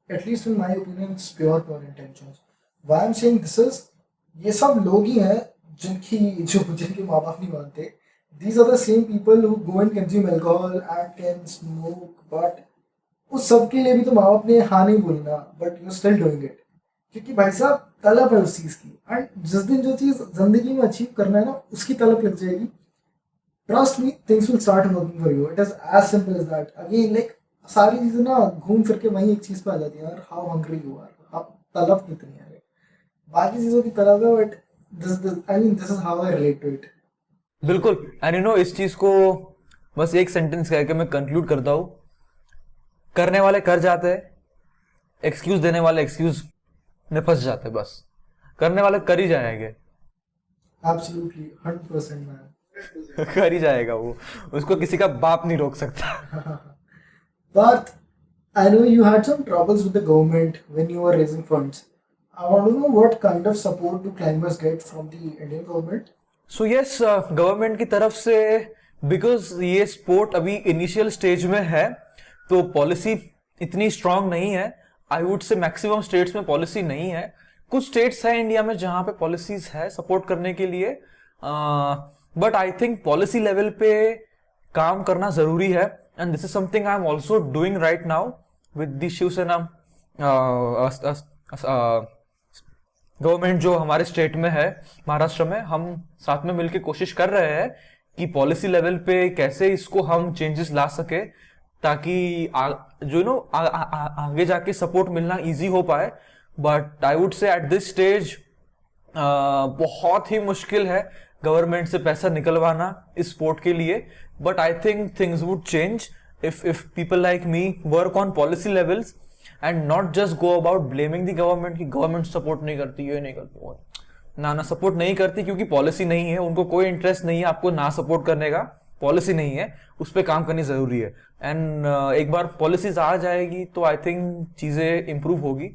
At least in my opinion, it's pure intentions. Why I'm saying this is, ये सब लोग ही हैं जिनके माँ बाप नहीं मानते. These are the same people who go and consume alcohol and can smoke, but उस सब के लिए भी तो माँ बाप ने हाँ नहीं बोली ना, but you're still doing it. क्योंकि भाई साहब तलब है उस चीज़ की, एंड जिस दिन जो चीज़ जिंदगी में अचीव करना है ना, उसकी तलब लग जाएगी. Trust me, things will start working for you. It is as simple as that. Again, like सारी चीजें ना घूम फिर के वही एक चीज पे आ जाती है यार, how hungry you are, आप तलब कितनी है. बाकी चीजों की तलब है, but this is how I relate to it. बिल्कुल. एंड यू नो, इस चीज को बस एक सेंटेंस कह के मैं कंक्लूड करता हूं. करने वाले कर जाते हैं, एक्सक्यूज देने वाले एक्सक्यूज में फंस जाते हैं. बस करने वाले कर ही जाएंगे. Absolutely, 100% man. कर ही जाएगा वो, उसको किसी का बाप नहीं रोक सकता. But I know you had some troubles with the government when you were raising funds. I want to know what kind of support do climbers get from the Indian government? So yes, government की तरफ से, बिकॉज ये स्पोर्ट अभी इनिशियल स्टेज में है, तो पॉलिसी इतनी स्ट्रांग नहीं है. आई वुड से मैक्सिमम स्टेट्स में पॉलिसी नहीं है. कुछ स्टेट्स है इंडिया में जहां पे पॉलिसीज है सपोर्ट करने के लिए, but I think policy level पे काम करना जरूरी है. And this is something I am also doing right now with the Shiv Sena government जो हमारे स्टेट में है, महाराष्ट्र में. हम साथ में मिलकर कोशिश कर रहे हैं कि पॉलिसी लेवल पे कैसे इसको हम चेंजेस ला सके ताकि जो नो आगे जाके सपोर्ट मिलना इजी हो पाए. बट आई वुड से एट दिस स्टेज बहुत ही मुश्किल है गवर्नमेंट से पैसा निकलवाना इस स्पोर्ट के लिए. But I think things would change if people like me work on policy levels and not just go about blaming the government कि गवर्नमेंट सपोर्ट नहीं करती, ये नहीं करती, वो ना सपोर्ट नहीं करती क्योंकि पॉलिसी नहीं है. उनको कोई इंटरेस्ट नहीं है आपको ना सपोर्ट करने का. पॉलिसी नहीं है, उस पर काम करनी जरूरी है. एंड एक बार पॉलिसीज आ जाएगी तो आई थिंक चीजें इंप्रूव होगी.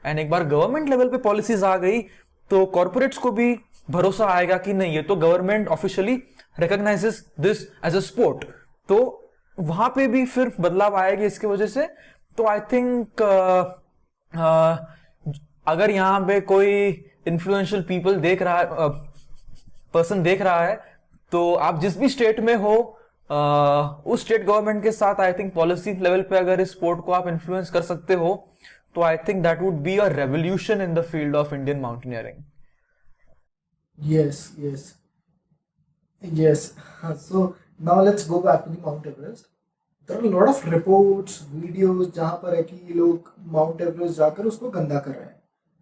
एंड एक बार गवर्नमेंट लेवल पे पॉलिसीज आ गई तो कॉर्पोरेट्स को भी भरोसा आएगा कि नहीं, ये तो government officially recognises this as a sport. तो वहां पे भी फिर बदलाव आएगी इसकी वजह से. तो आई थिंक अगर यहाँ पे कोई इन्फ्लुएंशियल पीपल देख रहा है, पर्सन देख रहा है, तो आप जिस भी स्टेट में हो उस स्टेट गवर्नमेंट के साथ आई थिंक पॉलिसी लेवल पे अगर इस स्पोर्ट को आप इन्फ्लुएंस कर सकते हो तो I think that would be a revolution in the field of Indian mountaineering. Yes. So now let's go back to the Mount Everest. There are a lot of reports, videos जहाँ पर है कि लोग Mount Everest जाकर उसको गंदा कर रहे हैं.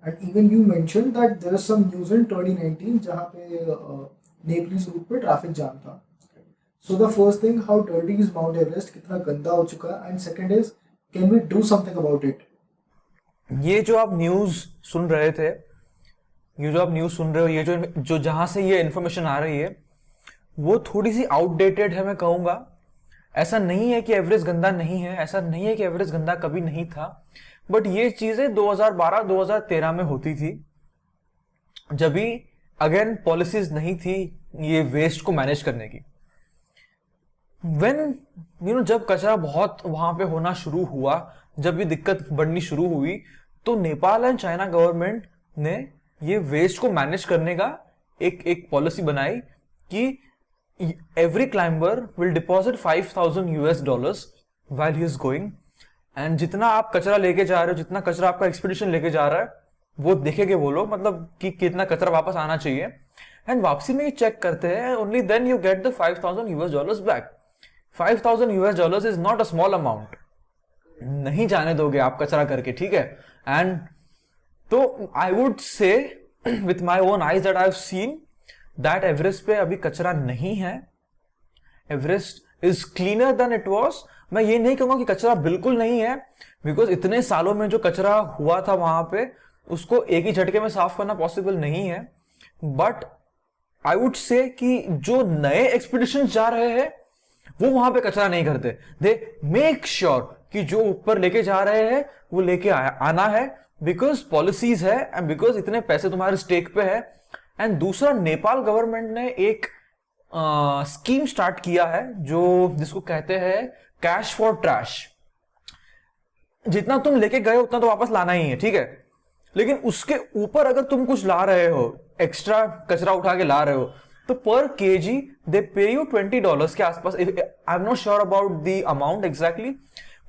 And even you mentioned that there is some news in 2019 जहाँ पे नेपलीज रूट पे ट्रैफिक जाम था. So the first thing, how dirty is Mount Everest? कितना गंदा हो चुका है? And second is, can we do something about it? ये जो आप न्यूज सुन रहे थे, ये जो जहां से ये इन्फॉर्मेशन आ रही है वो थोड़ी सी आउटडेटेड है मैं कहूंगा. ऐसा नहीं है कि एवरेस्ट गंदा नहीं है, ऐसा नहीं है कि एवरेस्ट गंदा कभी नहीं था. बट ये चीजें 2012-2013 में होती थी, जब भी अगेन पॉलिसीज नहीं थी ये वेस्ट को मैनेज करने की. जब कचरा बहुत वहां पे होना शुरू हुआ, जब भी दिक्कत बढ़नी शुरू हुई, तो नेपाल एंड चाइना गवर्नमेंट ने ये वेस्ट को मैनेज करने का एक पॉलिसी बनाई कि every climber will deposit $5,000 while he is going. And जितना आप कचरा लेके जा रहे हो, जितना कचरा आपका एक्सपीडिशन लेके जा रहा है, वो देखेंगे वो लोग, मतलब कि कितना कचरा वापस आना चाहिए. एंड वापसी में ये चेक करते हैं. Only then you get the $5,000 back. $5,000 is not a small amount. नहीं जाने दोगे आप कचरा करके, ठीक है. एंड तो आई वुड से with my own eyes that I have seen that Everest पे अभी कचरा नहीं है. Everest is cleaner then it was. मैं ये नहीं कहूंगा कि कचरा बिल्कुल नहीं है, बिकॉज इतने सालों में जो कचरा हुआ था वहां पे उसको एक ही झटके में साफ करना पॉसिबल नहीं है. बट आई वुड से कि जो नए एक्सपीडिशन जा रहे हैं वो वहां पे कचरा नहीं करते. दे मेक श्योर कि जो ऊपर लेके जा रहे हैं वो लेके आना है, बिकॉज पॉलिसीज है एंड बिकॉज इतने पैसे तुम्हारे स्टेक पे है. एंड दूसरा, नेपाल गवर्नमेंट ने एक स्कीम स्टार्ट किया है जिसको कहते हैं कैश फॉर ट्रैश. जितना तुम लेके गए उतना तो वापस लाना ही है, ठीक है. लेकिन उसके ऊपर अगर तुम कुछ ला रहे हो, एक्स्ट्रा कचरा उठा के ला रहे हो, तो पर केजी दे पे यू $20 के आसपास. आई am not sure about the amount exactly,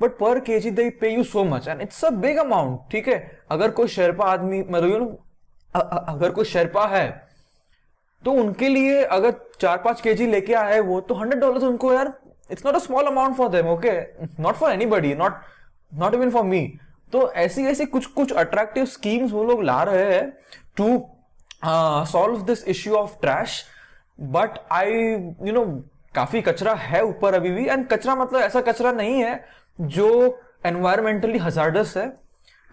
but पर केजी दे पे you so much and it's a big amount, ठीक है. अगर कोई शेरपा आदमी, मतलब अगर कोई शेरपा है तो उनके लिए अगर 4-5 केजी लेके आए वो, तो $100 उनको, यार it's not a small amount for them, okay, not for anybody, not even for me. तो ऐसी कुछ अट्रैक्टिव स्कीम्स वो लोग ला रहे हैं to solve this issue of trash. But काफी कचरा है ऊपर अभी भी. एंड कचरा मतलब ऐसा कचरा नहीं है जो एनवायरमेंटली हजार्डस है.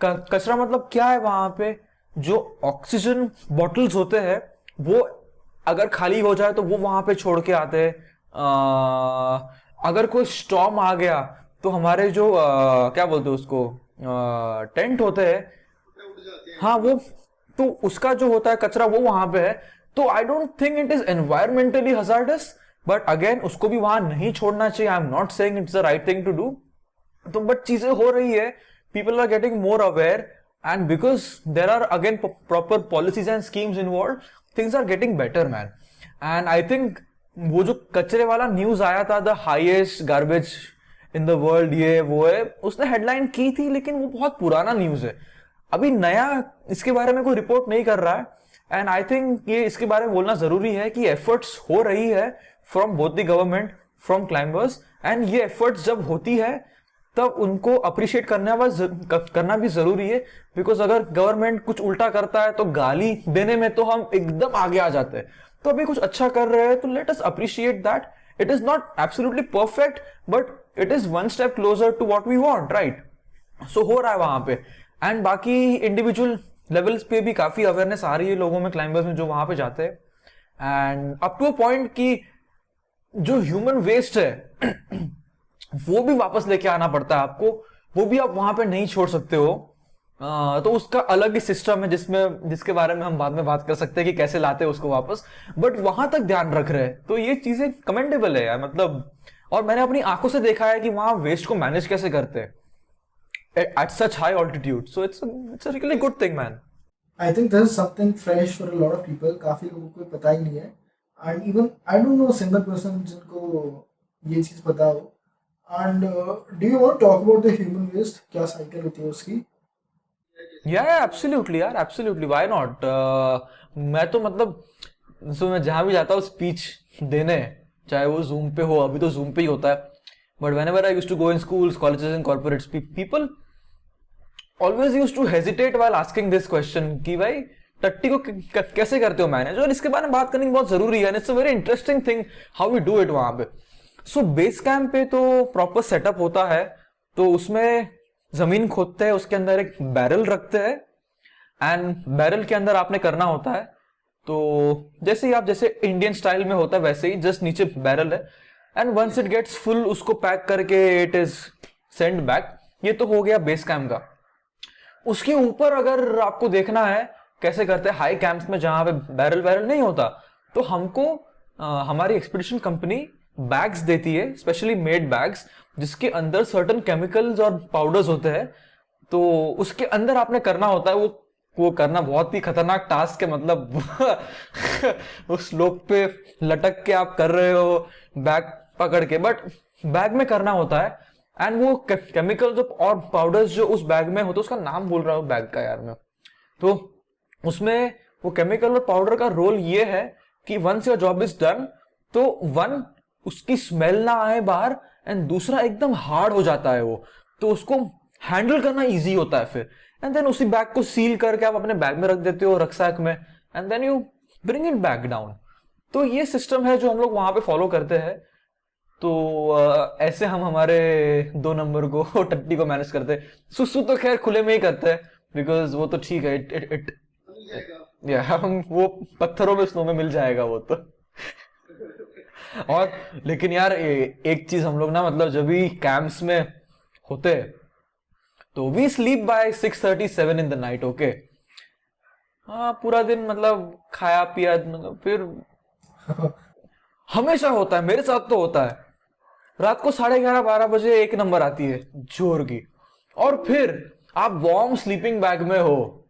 कचरा मतलब क्या है, वहां पे जो ऑक्सीजन बॉटल्स होते हैं वो अगर खाली हो जाए तो वो वहां पे छोड़ के आते हैं. अगर कोई स्टॉर्म आ गया तो हमारे जो क्या बोलते हैं उसको, टेंट होते हैं, हाँ, वो तो उसका जो होता है कचरा वो वहां पे है. तो I don't think it is environmentally hazardous, but again उसको भी वहां नहीं छोड़ना चाहिए. I am not saying it's the right thing to do. तो बट चीजें हो रही है, people are getting more aware, and because there are again proper policies and schemes involved, things are getting better, man. And I think वो जो कचरे वाला न्यूज आया था, the highest garbage in the world, ये वो है, उसने हेडलाइन की थी, लेकिन वो बहुत पुराना न्यूज है. अभी नया इसके बारे में कोई रिपोर्ट नहीं कर रहा है. एंड आई थिंक ये इसके बारे में बोलना जरूरी है कि एफर्ट्स हो रही है from both the government, from climbers. And ये एफर्ट्स जब होती है तब उनको अप्रिशिएट करना भी जरूरी है, बिकॉज अगर गवर्नमेंट कुछ उल्टा करता है तो गाली देने में तो हम एकदम आगे आ जाते हैं। तो अभी कुछ अच्छा कर रहे हैं तो let us appreciate that. It is not absolutely perfect but it is one step closer to what we want, right. So हो रहा है वहां पे। एंड बाकी इंडिविजुअल लेवल्स पे भी काफी अवेयरनेस आ रही है लोगों में, क्लाइंबर्स में जो वहां पे जाते हैं। And up to a point कि जो ह्यूमन वेस्ट है वो भी वापस लेके आना पड़ता है आपको, वो भी आप वहां पे नहीं छोड़ सकते हो। तो उसका अलग ही सिस्टम है जिसके बारे में हम बाद में बात कर सकते हैं कि कैसे लाते हैं उसको वापस, बट वहां तक ध्यान रख रहे हैं। तो ये चीजें कमेंडेबल है यार, मतलब। और मैंने अपनी आंखों से देखा है कि वहां वेस्ट को मैनेज कैसे करते हैं at such high altitude, so it's a really good thing, man. I think this is something fresh for a lot of people. काफी लोगों को पता ही नहीं है, and even I don't know a single person जिनको ये चीज पता हो. And do you want to talk about the human waste? क्या साइकिल होती है उसकी? Yeah, absolutely यार, absolutely, why not? मैं तो मतलब मैं जहां भी जाता हूँ स्पीच देने, चाहे वो जूम पे हो, अभी तो जूम पे ही होता है, but whenever I used to go in schools, colleges and corporates, people always used to hesitate while asking this question कि भाई टट्टी को कैसे करते हो मैनेज, और इसके बारे में बात करनी बहुत जरूरी है। It's a very interesting thing how we do it वहां पे। सो बेस कैंप पे तो प्रॉपर सेटअप होता है, तो उसमें जमीन खोदते हैं, उसके अंदर एक बैरल रखते हैं, एंड बैरल के अंदर आपने करना होता है। तो जैसे इंडियन स्टाइल में होता है वैसे ही, जस्ट नीचे बैरल है, and once it gets full उसको पैक करके इट इज सेंड बैक। ये तो हो गया बेस कैंप का। उसके ऊपर अगर आपको देखना है कैसे करते हैं हाई कैंप्स में जहां पे बैरल नहीं होता, तो हमको हमारी एक्सपीडिशन कंपनी बैग्स देती है, स्पेशली मेड बैग्स, जिसके अंदर सर्टेन केमिकल्स और पाउडर्स होते हैं। तो उसके अंदर आपने करना होता है, वो करना बहुत ही खतरनाक टास्क है, मतलब उस स्लोप पे लटक के आप कर रहे हो बैग पकड़ के, बट बैग में करना होता है। एंड वो केमिकल्स और पाउडर्स जो उस बैग में होते, उसका नाम भूल रहा हूँ बैग का यार मैं, तो उसमें वो केमिकल और पाउडर का रोल ये है कि once your job is done, तो वन उसकी स्मेल ना आए बाहर, एंड दूसरा एकदम हार्ड हो जाता है वो, तो उसको हैंडल करना इजी होता है फिर। एंड देन उसी बैग को सील करके आप अपने बैग में रख देते हो, रक्सैक में, and then you bring it back down. तो ये सिस्टम है जो हम लोग वहां पे फॉलो करते हैं। तो ऐसे हम हमारे 2 नंबर को टट्टी को मैनेज करते हैं। सुसु तो खैर खुले में ही करते हैं, बिकॉज वो तो ठीक है, इट या हम वो पत्थरों में स्नो में मिल जाएगा वो तो। और लेकिन यार एक चीज हम लोग ना, मतलब जब भी कैंप्स में होते तो we sleep by 6:37 in the night, okay. हाँ, पूरा दिन मतलब खाया पिया, मतलब फिर हमेशा होता है, मेरे साथ तो होता है, रात को 11:30-12 बजे एक नंबर आती है जोर की, और फिर आप वार्म स्लीपिंग बैग में हो,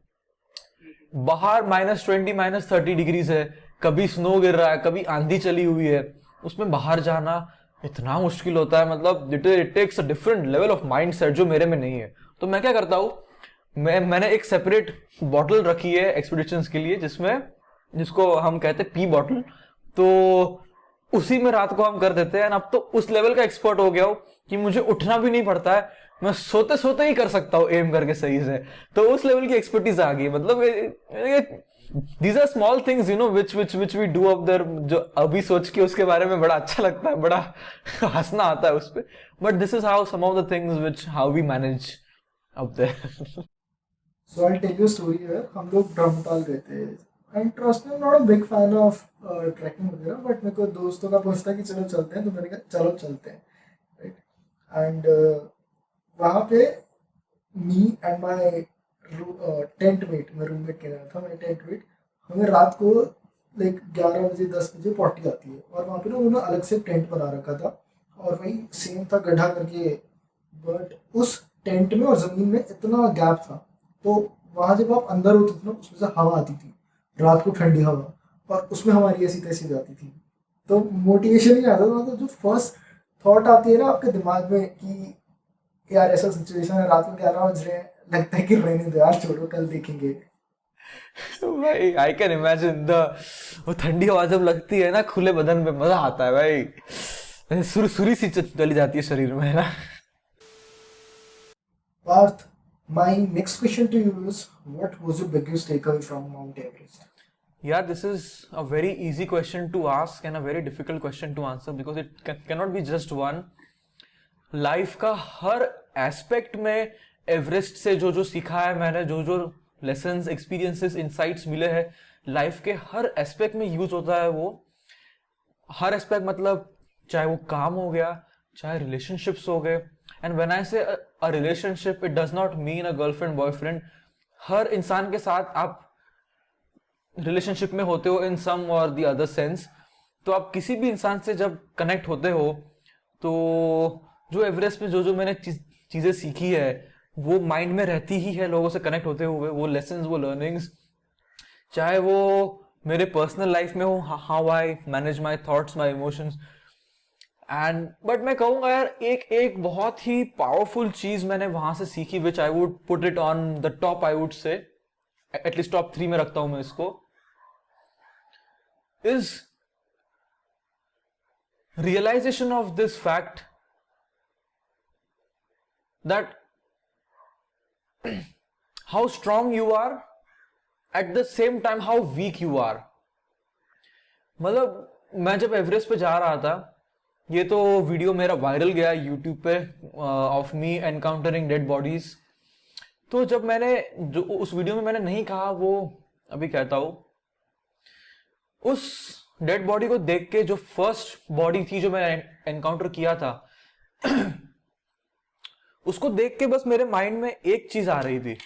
बाहर -20 -30 डिग्रीज है, कभी स्नो गिर रहा है, कभी आंधी चली हुई है, उसमें बाहर जाना इतना मुश्किल होता है, मतलब it takes a different level of mindset जो मेरे में नहीं है। तो मैं क्या करता हूँ, मैंने एक सेपरेट बॉटल रखी है एक्सपीडिशंस के लिए, जिसको हम कहते हैं पी बॉटल, तो उसी में रात को हम कर देते हैं। अब तो उस लेवल का एक्सपर्ट हो गया हो कि मुझे उठना भी नहीं पड़ता है, मैं सोते सोते ही कर सकता हूँ एम करके सही से। तो उस लेवल की एक्सपर्टीज आ गई, मतलब these are small things, you know, which we do up there, जो अभी सोच के उसके बारे में बड़ा अच्छा लगता है, बड़ा हंसना आता है उस पे, but this is how some of the things how we manage up there. So I'll tell you a story here. हम लोग ब्रह्मताल गए थे, and trust me, I'm not a big fan of trekking वगैरह, but मेरे को दोस्तों का पूछता है कि चलो चलते हैं, तो मैंने कहा चलो चलते हैं, right? And वहाँ पे me and my tent mate, मैं रूममेट कह रहा था, मैं टेंट मेट, हमें रात को लाइक 11 बजे 10 बजे पॉटी आती है, और वहाँ पे ना उन्होंने अलग से टेंट बना रखा था, और वही सेम था गड्ढा करके, बट उस टेंट में और ज़मीन में इतना गैप था, तो वहाँ जब आप अंदर होते थे ना, उसमें से हवा आती थी, रात को ठंडी हवा, और उसमें हमारी ऐसी तैसी जाती थी। तो मोटिवेशन ही आता था। तो जो फर्स्ट थॉट आती है ना आपके दिमाग में कि यार ऐसा सिचुएशन है, रात को 11 बज रहे हैं, लगता है कि रहने दो यार, छोड़ो कल देखेंगे। भाई आई कैन इमेजिन वो ठंडी हवा जब लगती है ना खुले बदन पे, मजा आता है भाई, सुरसुरी सी चली जाती है शरीर में, है ना। Parth, my next question to you is, what was your biggest takeaway from Mount Everest? Yeah, this is a very easy question to ask and a very difficult question to answer because it cannot be just one. Life का हर एस्पेक्ट में एवरेस्ट से जो जो सीखा है मैंने, जो जो लेसन्स, एक्सपीरियंसेस, इंसाइट्स मिले हैं, लाइफ के हर एस्पेक्ट में यूज होता है वो. हर एस्पेक्ट मतलब चाहे वो काम हो गया, चाहे रिलेशनशिप्स हो गए. And when I say a relationship, it does not mean a girlfriend boyfriend. हर इंसान के साथ आप रिलेशनशिप में होते हो इन सम और द अदर सेंस. तो आप किसी भी इंसान से जब कनेक्ट होते हो तो जो एवरेस्ट में जो जो मैंने चीजें सीखी है वो माइंड में रहती ही है लोगों से कनेक्ट होते हुए. वो लेसन्स, वो लर्निंग्स, चाहे वो मेरे पर्सनल लाइफ में हो, how I manage my thoughts, my emotions. And but मैं कहूंगा यार, एक बहुत ही पावरफुल चीज मैंने वहां से सीखी, which I would put it on the top, I would say at least top 3 में रखता हूं मैं इसको, is realization of this fact that how strong you are, at the same time how weak you are. मतलब मैं जब एवरेस्ट पे जा रहा था, ये तो वीडियो मेरा वायरल गया यूट्यूब पे of me encountering dead bodies. तो जब मैंने जो उस वीडियो में मैंने नहीं कहा वो अभी कहता हूं, उस डेड बॉडी को देख के, जो फर्स्ट बॉडी थी जो मैंने एनकाउंटर किया था उसको देख के बस मेरे माइंड में एक चीज आ रही थी,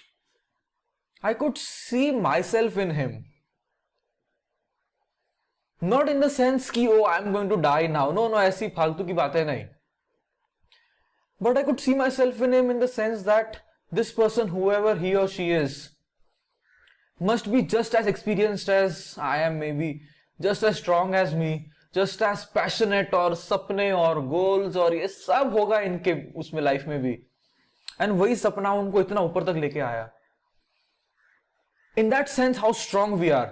I could see myself in him. Not in the sense कि oh I am going to die now, no no, ऐसी फालतू की बातें नहीं. But I could see myself in him in the sense that this person, however he or she is, must be just as experienced as I am, maybe just as strong as me, just as passionate, और सपने और गोल्स और ये सब होगा इनके उसमें लाइफ में भी. एंड वही सपना उनको इतना ऊपर तक लेके आया. In that sense how strong we are,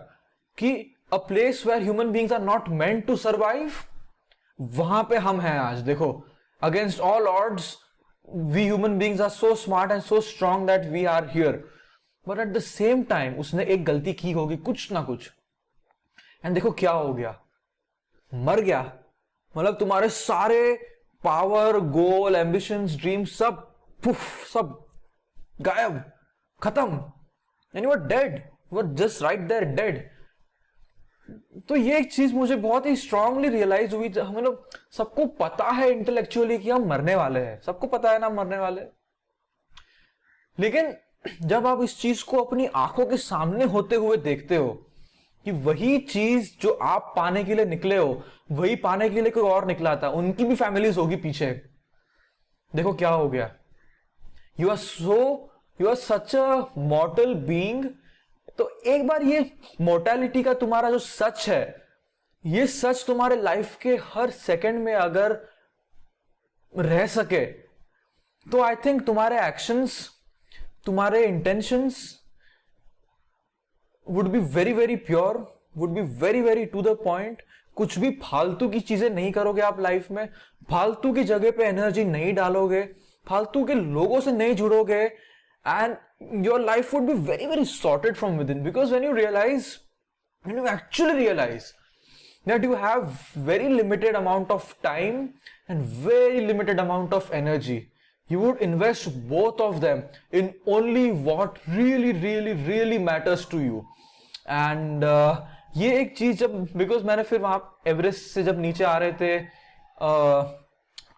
कि a place where human beings are not meant to survive, वहां पे हम हैं आज. देखो, against all odds we human beings are so smart and so strong that we are here. But at the same time उसने एक गलती की होगी, कुछ ना कुछ, एंड देखो क्या हो गया, मर गया. मतलब तुम्हारे सारे पावर, गोल, एम्बिशंस, ड्रीम सब पुफ, सब गायब, खत्म. And you are dead, you are just right there dead. तो ये एक चीज मुझे बहुत ही स्ट्रांगली रियलाइज हुई. मतलब सबको पता है इंटेलेक्चुअली कि हम मरने वाले हैं, सबको पता है ना मरने वाले, लेकिन जब आप इस चीज को अपनी आंखों के सामने होते हुए देखते हो कि वही चीज जो आप पाने के लिए निकले हो, वही पाने के लिए कोई और निकला था, उनकी भी फैमिलीज होगी पीछे, देखो क्या हो गया. You are such a mortal being. तो एक बार ये मोर्टैलिटी का तुम्हारा जो सच है, ये सच तुम्हारे लाइफ के हर सेकंड में अगर रह सके, तो आई थिंक तुम्हारे एक्शंस, तुम्हारे intentions would be very very pure, would be very very to the point. कुछ भी फालतू की चीजें नहीं करोगे आप लाइफ में, फालतू की जगह पे एनर्जी नहीं डालोगे, फालतू के लोगों से नहीं जुड़ोगे, and your life would be very very sorted from within. Because when you actually realize that you have very limited amount of time and very limited amount of energy, you would invest both of them in only what really really really matters to you. And ये एक चीज जब, बिकॉज मैंने फिर वहां एवरेस्ट से जब नीचे आ रहे थे,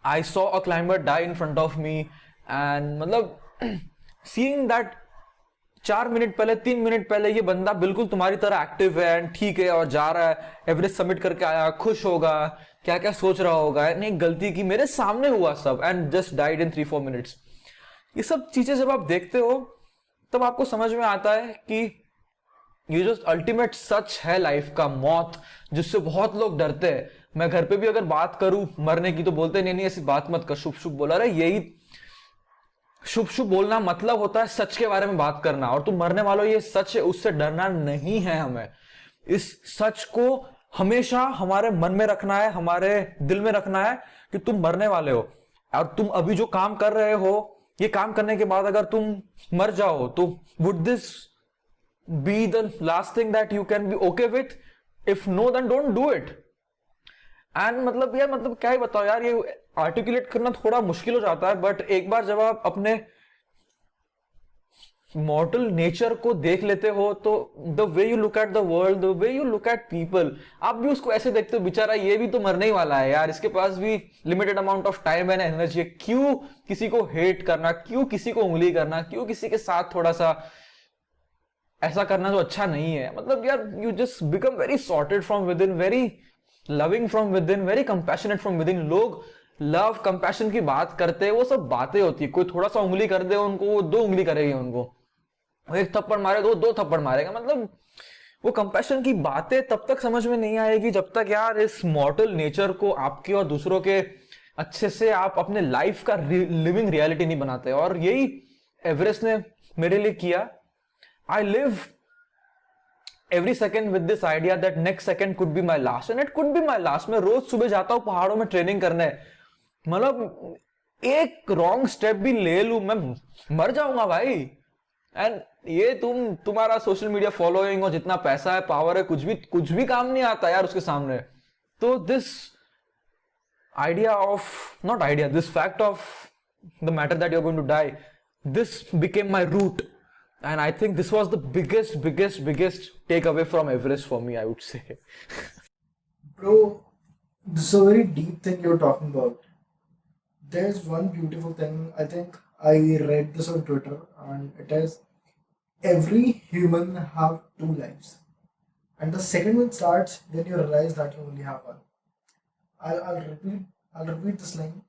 I saw a climber die in front of me, and मतलब सीइंग दैट 4 मिनट पहले, 3 मिनट पहले ये बंदा बिल्कुल तुम्हारी तरह एक्टिव है एंड ठीक है और जा रहा है, एवरेस्ट सबमिट करके आया, खुश होगा, क्या क्या सोच रहा होगा, नहीं गलती की, मेरे सामने हुआ सब, and just died in 3-4 minutes. ये सब चीजें जब आप देखते हो तब आपको समझ में आता है कि ये जो अल्टीमेट सच है लाइफ का, मौत, जिससे बहुत लोग डरते हैं. मैं घर पे भी अगर बात करूं मरने की तो बोलते नहीं ऐसी बात मत कर, शुभ शुभ बोला. अरे यही शुभ शुभ बोलना मतलब होता है सच के बारे में बात करना, और तुम मरने वालों, ये सच है, उससे डरना नहीं है हमें. इस सच को हमेशा हमारे मन में रखना है, हमारे दिल में रखना है कि तुम मरने वाले हो, और तुम अभी जो काम कर रहे हो ये काम करने के बाद अगर तुम मर जाओ तो would this be the last thing that you can be okay with? If no then don't do it. And मतलब यार, मतलब क्या ही बताओ यार, ये आर्टिकुलेट करना थोड़ा मुश्किल हो जाता है, बट एक बार जब आप अपने मॉर्टल नेचर को देख लेते हो तो the way you look at the world, the way you look at people, आप भी उसको ऐसे देखते हो बेचारा ये भी तो मरने ही वाला है यार, इसके पास भी limited amount of time and energy है, क्यों किसी को हेट करना, क्यों किसी को उंगली करना, क्यों किसी के साथ थोड़ा सा ऐसा करना जो अच्छा नहीं है। मतलब यार, you just become very sorted from with in, very loving from with in, very compassionate from with in. लोग लव कंपैशन की बात करते हैं, वो सब बातें होती है। कोई थोड़ा सा उंगली कर दे उनको, वो 2 उंगली करेगी उनको, एक थप्पड़ मारे तो 2 थप्पड़ मारेगा। मतलब वो कंपैशन की बातें तब तक समझ में नहीं आएगी जब तक यार इस मॉर्टल नेचर को आपके और दूसरों के अच्छे से आप अपने लाइफ का लिविंग रियलिटी नहीं बनाते। और यही एवरेस्ट ने मेरे लिए किया। I live every second with this idea that next second could be my last and it could be my last। मैं रोज सुबह जाता हूँ पहाड़ों में ट्रेनिंग करने, मतलब एक रॉन्ग स्टेप भी ले लूं मैं मर जाऊंगा भाई। एंड ये तुम्हारा सोशल मीडिया फॉलोइंग और जितना पैसा है, पावर है, कुछ भी काम नहीं आता यार उसके सामने। तो this idea of, not idea, this fact of the matter that you are going to die, this became my route. And I think this was the biggest takeaway from Everest for me, I would say. Bro, this is a very deep thing you're talking about. There's one beautiful thing, I think I read this on Twitter, and it is every human have 2 lives. And the second one starts when you realize that you only have one. I'll repeat this line.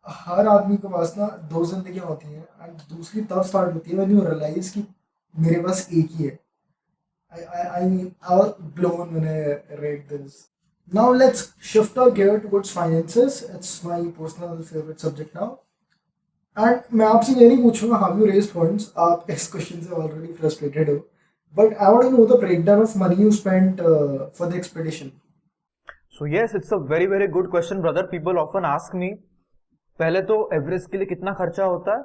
हर आदमी के पास ना 2 जिंदगियां होती हैं, एंड दूसरी तब स्टार्ट होती है व्हेन यू रियलाइज कि मेरे पास एक ही है। I was blown when I read this. Now let's shift our gear towards finances. It's my personal favorite subject now. And मैं आपसे ये नहीं पूछूंगा how you raised funds, आप इस क्वेश्चन से ऑलरेडी फ्रस्ट्रेटेड हो, but I want to know the breakdown of money you spent for the expedition. So yes, it's a very good question, brother. People often ask me, पहले तो एवरेस्ट के लिए कितना खर्चा होता है,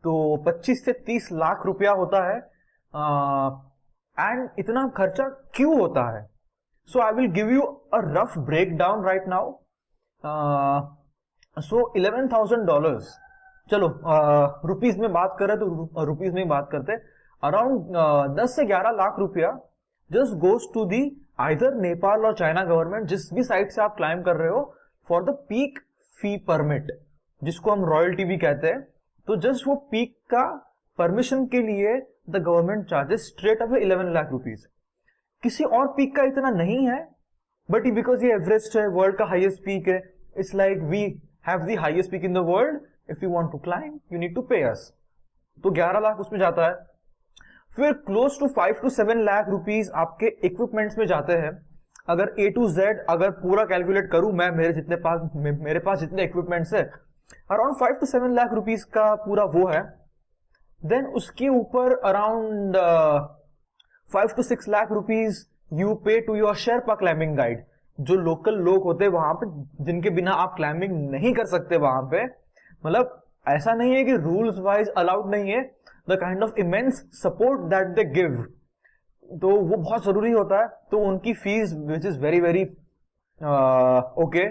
तो 25 से 30 लाख रुपया होता है। एंड इतना खर्चा क्यों होता है? So I will give you a rough breakdown right now. So $11,000, चलो रुपीज में बात करें तो रुपीज में बात करते, अराउंड 10 से 11 लाख रुपया just goes to the either Nepal और चाइना गवर्नमेंट, जिस भी साइड से आप क्लाइम कर रहे हो, for the peak fee permit, जिसको हम रॉयल्टी भी कहते हैं। तो जस्ट वो पीक का परमिशन के लिए the government charges straight away 11 lakh rupees. किसी और पीक का इतना नहीं है, बट बिकॉज ये एवरेस्ट है, वर्ल्ड का हाईएस्ट पीक है, it's like we have the highest peak in the world, if you want to climb you need to pay us. तो 11 लाख उसमें जाता है। फिर close to 5 to 7 lakh rupees आपके इक्विपमेंट्स में जाते हैं। अगर A to Z अगर पूरा कैलकुलेट करूं मैं, मेरे पास जितने इक्विपमेंट्स है, अराउंड 5 to 7 लाख रुपीज का पूरा वो है। देन उसके ऊपर around 5 to 6 lakh rupees you pay to your Sherpa climbing guide, जो लोकल लोग होते हैं वहां पे, जिनके बिना आप क्लाइंबिंग नहीं कर सकते वहां पे। मतलब ऐसा नहीं है कि रूल्स वाइज अलाउड नहीं है, the kind of immense support that they give, तो वो बहुत जरूरी होता है। तो उनकी fees which is very okay,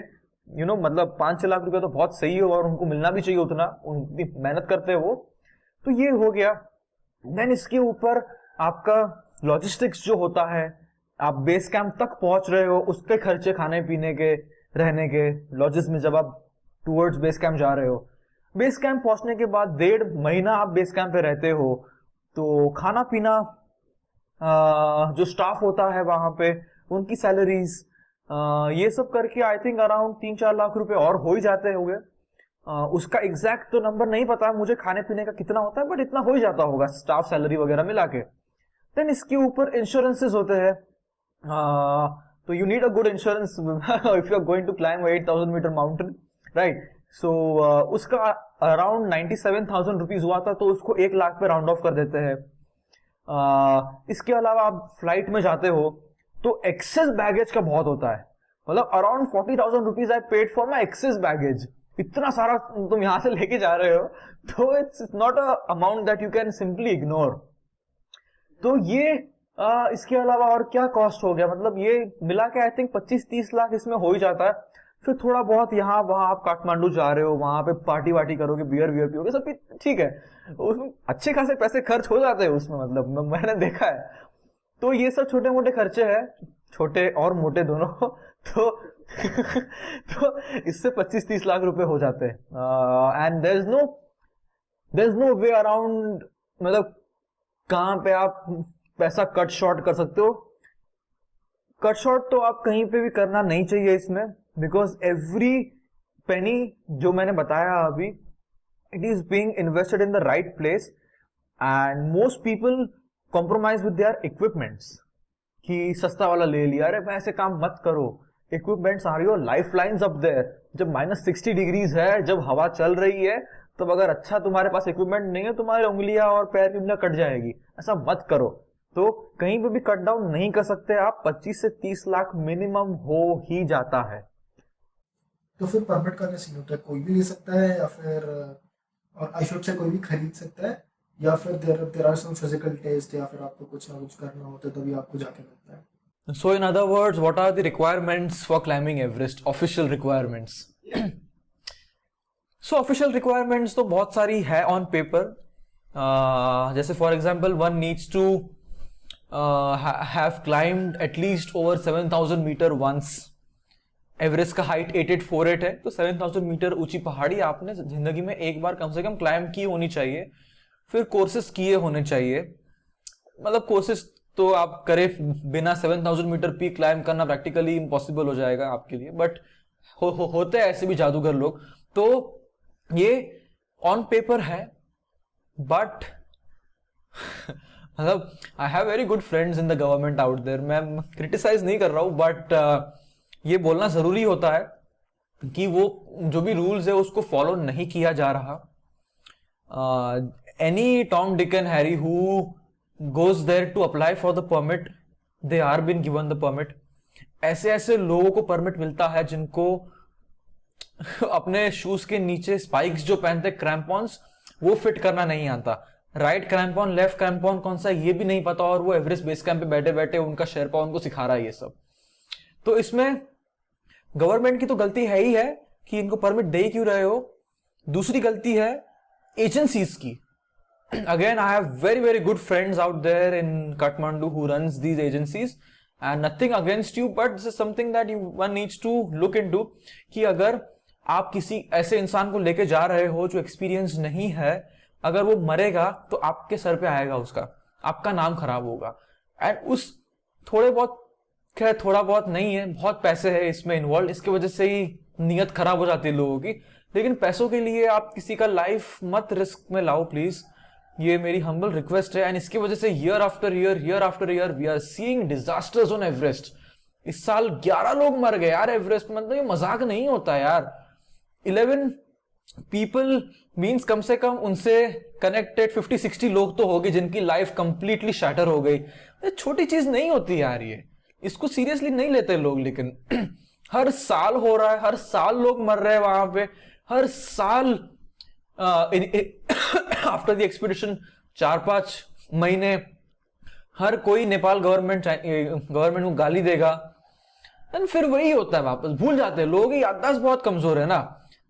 you know, मतलब 5-6 लाख रुपया तो बहुत सही है और उनको मिलना भी चाहिए उतना, उनकी मेहनत करते हैं वो। तो ये हो गया। देन इसके ऊपर आपका लॉजिस्टिक्स जो होता है, आप बेस कैंप तक पहुंच रहे हो, उसके खर्चे, खाने पीने के, रहने के, लॉजिस में जब आप टूवर्ड्स बेस कैंप जा रहे हो, बेस कैंप पहुंचने के बाद 1.5 महीना आप बेस कैंप पे रहते हो, तो खाना पीना, जो स्टाफ होता है वहां पे, उनकी सैलरीज, ये सब करके आई थिंक अराउंड 3-4 लाख रुपए और हो ही जाते होंगे। उसका एग्जैक्ट तो नंबर नहीं पता मुझे खाने पीने का कितना होता है, बट इतना हो ही जाता होगा स्टाफ सैलरी वगैरह मिला के। देन इसके ऊपर इंश्योरेंसेस होते हैं, तो you need a good insurance if you are going to climb 8,000 meter mountain, right. So उसका अराउंड 97,000 रुपीज हुआ था, तो उसको 1 लाख पे राउंड ऑफ कर देते हैं। इसके अलावा आप फ्लाइट में जाते हो तो एक्सेस बैगेज का बहुत होता है, मतलब around 40,000 rupees I paid for my excess baggage. इतना सारा तुम यहां से लेके जा रहे हो, तो it's not a amount that you can simply ignore. तो ये इसके अलावा और क्या कॉस्ट हो गया, मतलब ये मिला के आई थिंक 25-30 लाख इसमें हो ही जाता है। फिर थोड़ा बहुत यहाँ वहां आप काठमांडू जा रहे हो, वहां पे पार्टी वार्टी करोगे, बियर वियर पियोगे, सब ठीक है, उसमें अच्छे खासे पैसे खर्च हो जाते हैं उसमें, मतलब मैंने देखा है। तो ये सब छोटे मोटे खर्चे हैं, छोटे और मोटे दोनों। तो तो इससे 25-30 लाख रुपए हो जाते हैं। And there is no way around, मतलब कहां पे आप पैसा कट शॉर्ट कर सकते हो। कट शॉर्ट तो आप कहीं पे भी करना नहीं चाहिए इसमें, बिकॉज एवरी पेनी जो मैंने बताया अभी, it is being invested in the right place. And most people compromise with their equipments, कि सस्ता वाला ले लिया, अरे मैं ऐसे काम मत करो, equipments are your lifelines up there. जब -60 डिग्रीज है, जब हवा चल रही है, तब अगर अच्छा तुम्हारे पास इक्विपमेंट नहीं है, तुम्हारी उंगलियां और पैर की उंगलियां कट जाएगी, ऐसा मत करो। तो कहीं पे भी कट डाउन नहीं कर सकते आप, 25 से 30 लाख मिनिमम हो ही जाता है। तो फिर परमिट का क्या सीन होता है, कोई भी ले सकता है या फिर, और आई शुड से कोई भी खरीद सकता है, या फिर there are some physical test, या फिर आपको कुछ ना कुछ करना होता है तभी आपको जाके मिलता है? So in other words, what are the requirements for climbing Everest? Official requirements. So official requirements तो बहुत सारी है on paper. जैसे for example, one needs to have climbed at least over 7,000 meter once. Everest का हाइट 8848 है, तो 7,000 मीटर ऊंची पहाड़ी आपने जिंदगी में एक बार कम से कम क्लाइंब की होनी चाहिए। फिर कोर्सेस किए होने चाहिए, मतलब कोर्सेस तो आप करे बिना 7,000 मीटर पीक क्लाइंब करना प्रैक्टिकली इम्पॉसिबल हो जाएगा आपके लिए, बट होते हैं ऐसे भी जादूगर लोग। तो ये ऑन पेपर है, बट मतलब I have very good friends in the government out there, मैं क्रिटिसाइज नहीं कर रहा हूं, बट ये बोलना जरूरी होता है कि वो जो भी रूल्स है उसको फॉलो नहीं किया जा रहा। Any Tom Dick and Harry who goes there to apply for the permit, they are been given the permit. ऐसे ऐसे लोगों को परमिट मिलता है जिनको अपने शूज के नीचे स्पाइक्स जो पहनते क्रैम्पॉन्स, वो फिट करना नहीं आता। राइट क्रैम्पॉन लेफ्ट क्रैम्पॉन कौन सा ये भी नहीं पता, और वो एवरेस्ट बेस कैंप पे बैठे बैठे उनका शेरपा उनको सिखा रहा है ये सब। तो इसमें गवर्नमेंट की तो गलती है ही है कि इनको परमिट दे क्यों रहे हो। दूसरी गलती है एजेंसीज की। Again, I have very good friends out there in Kathmandu who runs these agencies, and nothing against you, but this is something that one needs to look into, कि अगर आप किसी ऐसे इंसान को लेके जा रहे हो जो एक्सपीरियंस नहीं है, अगर वो मरेगा तो आपके सर पे आएगा, उसका आपका नाम खराब होगा। एंड उस थोड़ा बहुत नहीं है, बहुत पैसे है इसमें इन्वॉल्व, इसकी वजह से ही नीयत खराब हो जाती है लोगों की। लेकिन पैसों के लिए आप किसी का लाइफ मत रिस्क में लाओ प्लीज, ये मेरी हम्बल रिक्वेस्ट है। एंड इसकी वजह से year after year we are seeing disasters on Everest. इस साल 11 लोग मर गए यार एवरेस्ट, मतलब ये मजाक नहीं होता यार। 11 पीपल मींस कम से कम उनसे कनेक्टेड 50-60 लोग तो हो गए जिनकी लाइफ कंप्लीटली शैटर हो गई। छोटी चीज नहीं होती यार ये, इसको सीरियसली नहीं लेते लोग। लेकिन हर साल हो रहा है, हर साल लोग मर रहे हैं वहां पे, हर साल आफ्टर द एक्सपीडिशन 4-5 महीने हर कोई नेपाल गवर्नमेंट को गाली देगा, एंड फिर वही होता है, वापस भूल जाते हैं लोग। याददाश्त बहुत कमजोर है ना।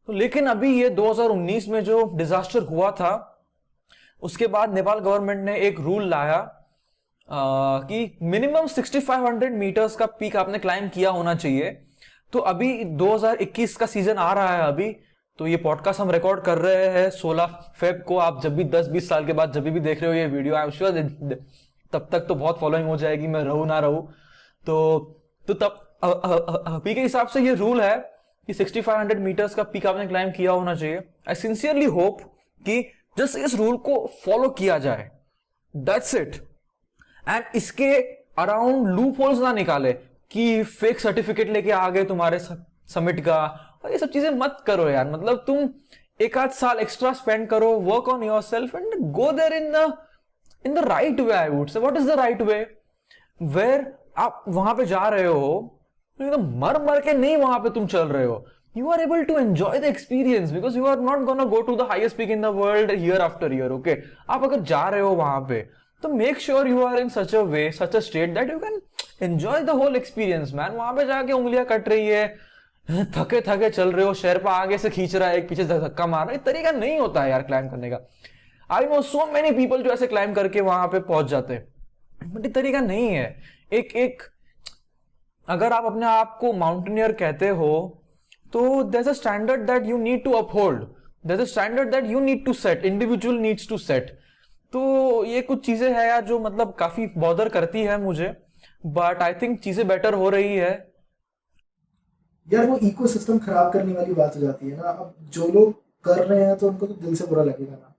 तो लेकिन अभी ये 2019 में जो डिजास्टर हुआ था, उसके बाद नेपाल गवर्नमेंट ने एक रूल लाया कि मिनिमम 6500 मीटर्स का पीक आपने क्लाइंब किया होना चाहिए। तो अभी 2021 का सीजन आ रहा है अभी, तो ये पॉडकास्ट हम रिकॉर्ड कर रहे हैं 16 फेब को। आप जब भी 10-20 साल के बाद जब भी देख रहे हो ये वीडियो, आई एम श्योर तब तक तो बहुत फॉलोइंग हो जाएगी, मैं रहूं ना रहूं। तो तब अभी के हिसाब से ये रूल है कि 6500 मीटर्स का पीक आपने क्लाइंब किया होना चाहिए। आई सिंसियरली होप कि जस्ट इस रूल को फॉलो किया जाए, दैट्स इट। एंड इसके अराउंड लूप होल्स ना निकाले कि फेक सर्टिफिकेट लेके आ गए तुम्हारे समिट का, और ये सब चीजें मत करो यार। मतलब तुम 1-8 साल एक्स्ट्रा स्पेंड करो, work on yourself and go there in the right way. I would say what is the right way, where आप वहां पे जा रहे हो एकदम मर के नहीं वहां पे तुम चल रहे हो, you are able to enjoy the experience because you are not gonna go to the highest peak in the world year after year. Okay, आप अगर जा रहे हो वहां पे तो make sure you are in such a way, such a state that you can enjoy the whole experience, man. वहां पे जाके उंगलियां कट रही है, थके थके चल रहे हो, शेरपा आगे से खींच रहा है, एक पीछे धक्का मार रहा है, तरीका नहीं होता है यार क्लाइम करने का. I know so many people जो ऐसे क्लाइम करके वहां पे पहुंच जाते हैं, बट ये तरीका नहीं है. एक एक अगर आप अपने आप को माउंटेनियर कहते हो तो there's a standard that you need to uphold, there's a standard that you need to set, individual needs to set. तो ये कुछ चीजें हैं यार जो मतलब काफी बॉदर करती है मुझे, बट आई थिंक चीजें बेटर हो रही है. यार वो इकोसिस्टम खराब करने वाली बात हो जाती है ना. अब जो लोग कर रहे हैं तो उनको तो दिल से बुरा लगेगा ना.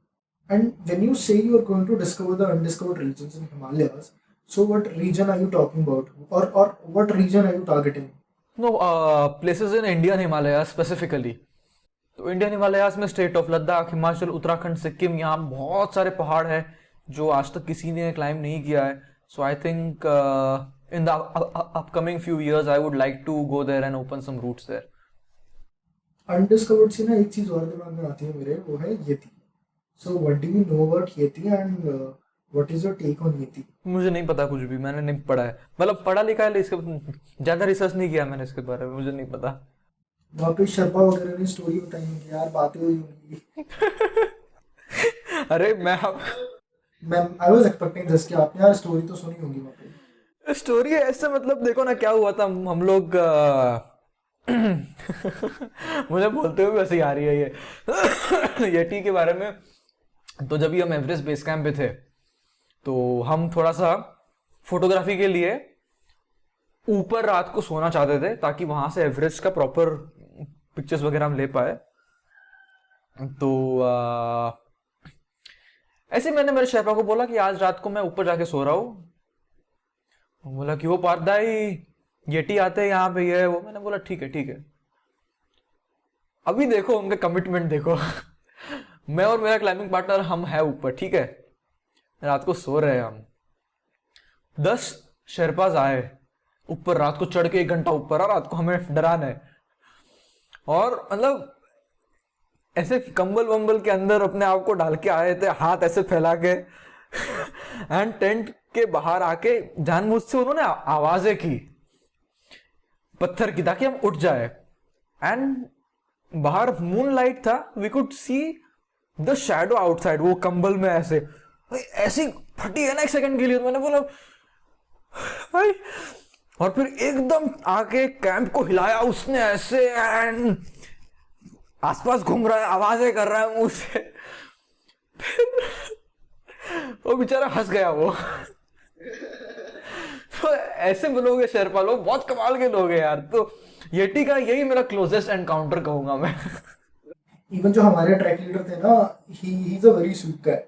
And when you say you are going to discover the undiscovered regions in Himalayas, so what region are you talking about, or what region are you targeting? No, places in Indian Himalaya specifically. तो इंडियन हिमालयास में स्टेट ऑफ लद्दाख, हिमाचल, उत्तराखंड, सिक्किम, यहाँ बहुत सारे पहाड़ हैं जो आज तक किसी ने क्लाइम नहीं किया है. So I think in the upcoming few years I would like to go there and open some routes there. Undiscovered से ना एक चीज और दिमाग में आती है मेरे, वो है Yeti. So what do you know about Yeti and what is your take on Yeti? मुझे नहीं पता कुछ भी, मैंने नहीं पढ़ा है, मतलब पढ़ा लिखा है इसके ज्यादा रिसर्च नहीं किया मैंने इसके बारे में, मुझे नहीं पता. वहाँ पे शर्पा वगैरह ने स्टोरी बताई होगी यार, बातें हुई होंगी. अरे मैं आई वाज एक्सपेक्टिंग दिस कि आपने यार स्टोरी तो सुनी होगी वहाँ पे. स्टोरी ऐसे मतलब देखो ना क्या हुआ था. हम लोग मुझे बोलते हुए वैसे ही आ रही है ये येटी के बारे में. तो जब भी हम एवरेस्ट बेस कैंप पे थे तो हम थोड़ा सा फोटोग्राफी के लिए ऊपर रात को सोना चाहते थे ताकि वहां से एवरेस्ट का प्रॉपर पिक्चर्स वगैरह हम ले पाए. तो ऐसे मैंने मेरे शेफा को बोला कि आज रात को मैं ऊपर जाके सो रहा हूँ. बोला कि वो पारदाई येटी आते हैं यहाँ पे, ये वो. मैंने बोला ठीक है ठीक है. अभी देखो उनका कमिटमेंट देखो. मैं और मेरा क्लाइंबिंग पार्टनर हम है ऊपर, ठीक है, रात को सो रहे हैं हम. 10 शेरपाज आए ऊपर रात को चढ़ के, 1 घंटा ऊपर आ, रात को हमें डराना है. और मतलब ऐसे कंबल वंबल के अंदर अपने आप को डाल के आए थे, हाथ ऐसे फैला के. एंड टेंट के बाहर आके जानबूझ से उन्होंने आवाजें की पत्थर की ताकि हम उठ जाए. एंड बाहर मून लाइट था, we could see the shadow outside. वो कंबल में ऐसे ऐसी फटी है ना 1 सेकंड के लिए. मैंने बोला भाई, और फिर एकदम आके कैंप को हिलाया उसने ऐसे, एंड आसपास घूम रहा है, आवाजें कर रहा है मुंह से. वो बेचारा हंस गया वो. तो ऐसे लोग हैं शेरपा लोग, बहुत कमाल के लोग हैं यार. तो येटी का यही मेरा क्लोजेस्ट एनकाउंटर कहूंगा मैं. इवन जो हमारे ट्रैक लीडर थे ना, he is a very sweet guy.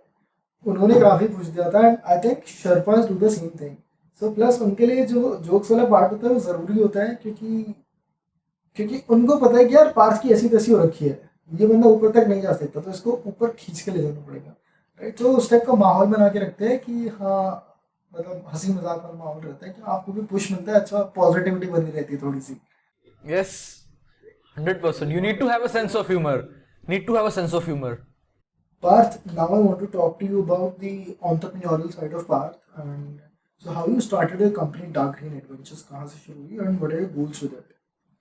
उन्होंने काफी पूछ दिया था, and I think sherpas do the same thing. So plus उनके लिए जो जोक्स वाला पार्ट होता है वो जरूरी होता है, क्योंकि उनको पता है कि यार पार्थ की ऐसी तैसी हो रखी है, ये बंदा ऊपर तक नहीं जा सकता, तो इसको ऊपर खींच के ले जाना पड़ेगा. राइट. तो उस टाइप का माहौल बना के रखते हैं कि हाँ, मतलब हंसी मजाक वाला माहौल रहता है कि आपको भी पुश मिलता है. अच्छा, पॉजिटिविटी बनी रहती है थोड़ी सी. Yes, 100%. You need to have a sense of humor. Need to have a sense of humor. Parth, now I want to talk to you about the entrepreneurial side of Parth. And so how you started your company Dark Green Adventures, कहाँ से शुरू हुई and what are your goals with it?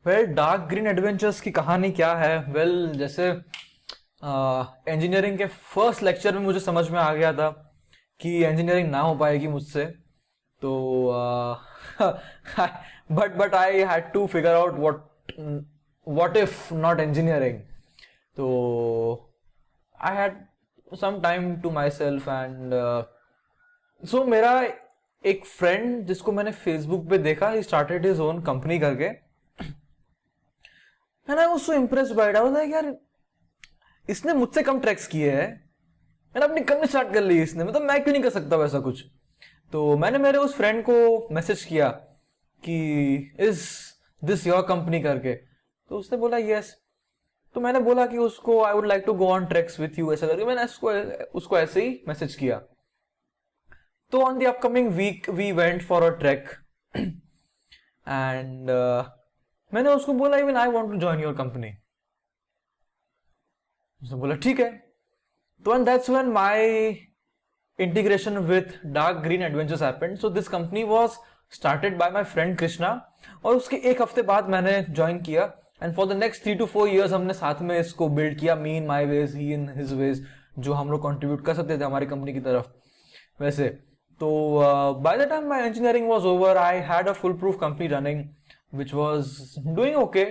Well, Dark Green Adventures की कहानी क्या है? Well, जैसे इंजीनियरिंग के फर्स्ट लेक्चर में मुझे समझ में आ गया था कि इंजीनियरिंग ना हो पाएगी मुझसे. तो but I had to figure out what if not engineering. तो I had some time to myself and so मेरा एक फ्रेंड जिसको मैंने फेसबुक पे देखा, he started his own company करके, and I was so impressed by it. I was like यार इसने मुझसे कम ट्रैक्स किए हैं, मैंने अपनी कंपनी स्टार्ट कर ली इसने, मतलब मैं क्यों नहीं कर सकता वैसा कुछ. तो मैंने मेरे उस फ्रेंड को मैसेज किया कि इज दिस योर कंपनी करके. तो उसने बोला यस. तो मैंने बोला कि उसको I would like to go on treks with you, ऐसा करके मैंने उसको ऐसे ही मैसेज किया. तो on the upcoming week we went for a trek and मैंने उसको बोला even I want to join your company. उसने बोला ठीक है। तो and that's when my integration with Dark Green Adventures happened. So this company was started by my friend Krishna और उसके एक हफ्ते बाद मैंने ज्वाइन किया and for the next 3 to 4 years हमने साथ में इसको बिल्ड किया, me in my ways, he in his ways, जो हम लोग कंट्रीब्यूट कर सकते थे हमारी कंपनी की तरफ। वैसे तो by the time my engineering was over I had a full proof company running which was doing okay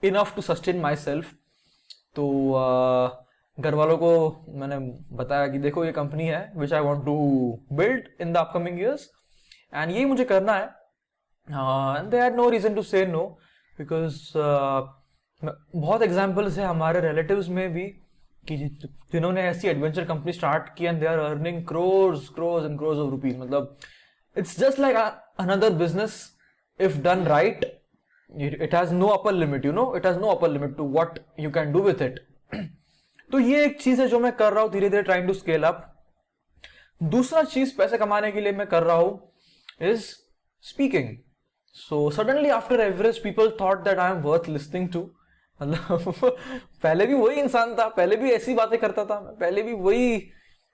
enough to sustain myself. तो घर वालों को मैंने बताया कि देखो ये कंपनी है which I want to build in the upcoming years and यही मुझे करना है। They had no reason to say no because बहुत एग्जाम्पल्स है हमारे रिलेटिव्स में भी कि जिन्होंने ऐसी एडवेंचर कंपनी स्टार्ट की and they are earning crores crores and crores of rupees. मतलब it's just like another business if done right. It has no upper limit, you know, it has no upper limit to what you can do with it. तो ये एक चीज है जो मैं कर रहा हूं धीरे धीरे, ट्राइंग टू स्केल अप। दूसरा चीज पैसे कमाने के लिए मैं कर रहा हूं is speaking. So suddenly after Everest people thought that I am worth listening to. मतलब पहले भी वही इंसान था, पहले भी ऐसी बातें करता था, पहले भी वही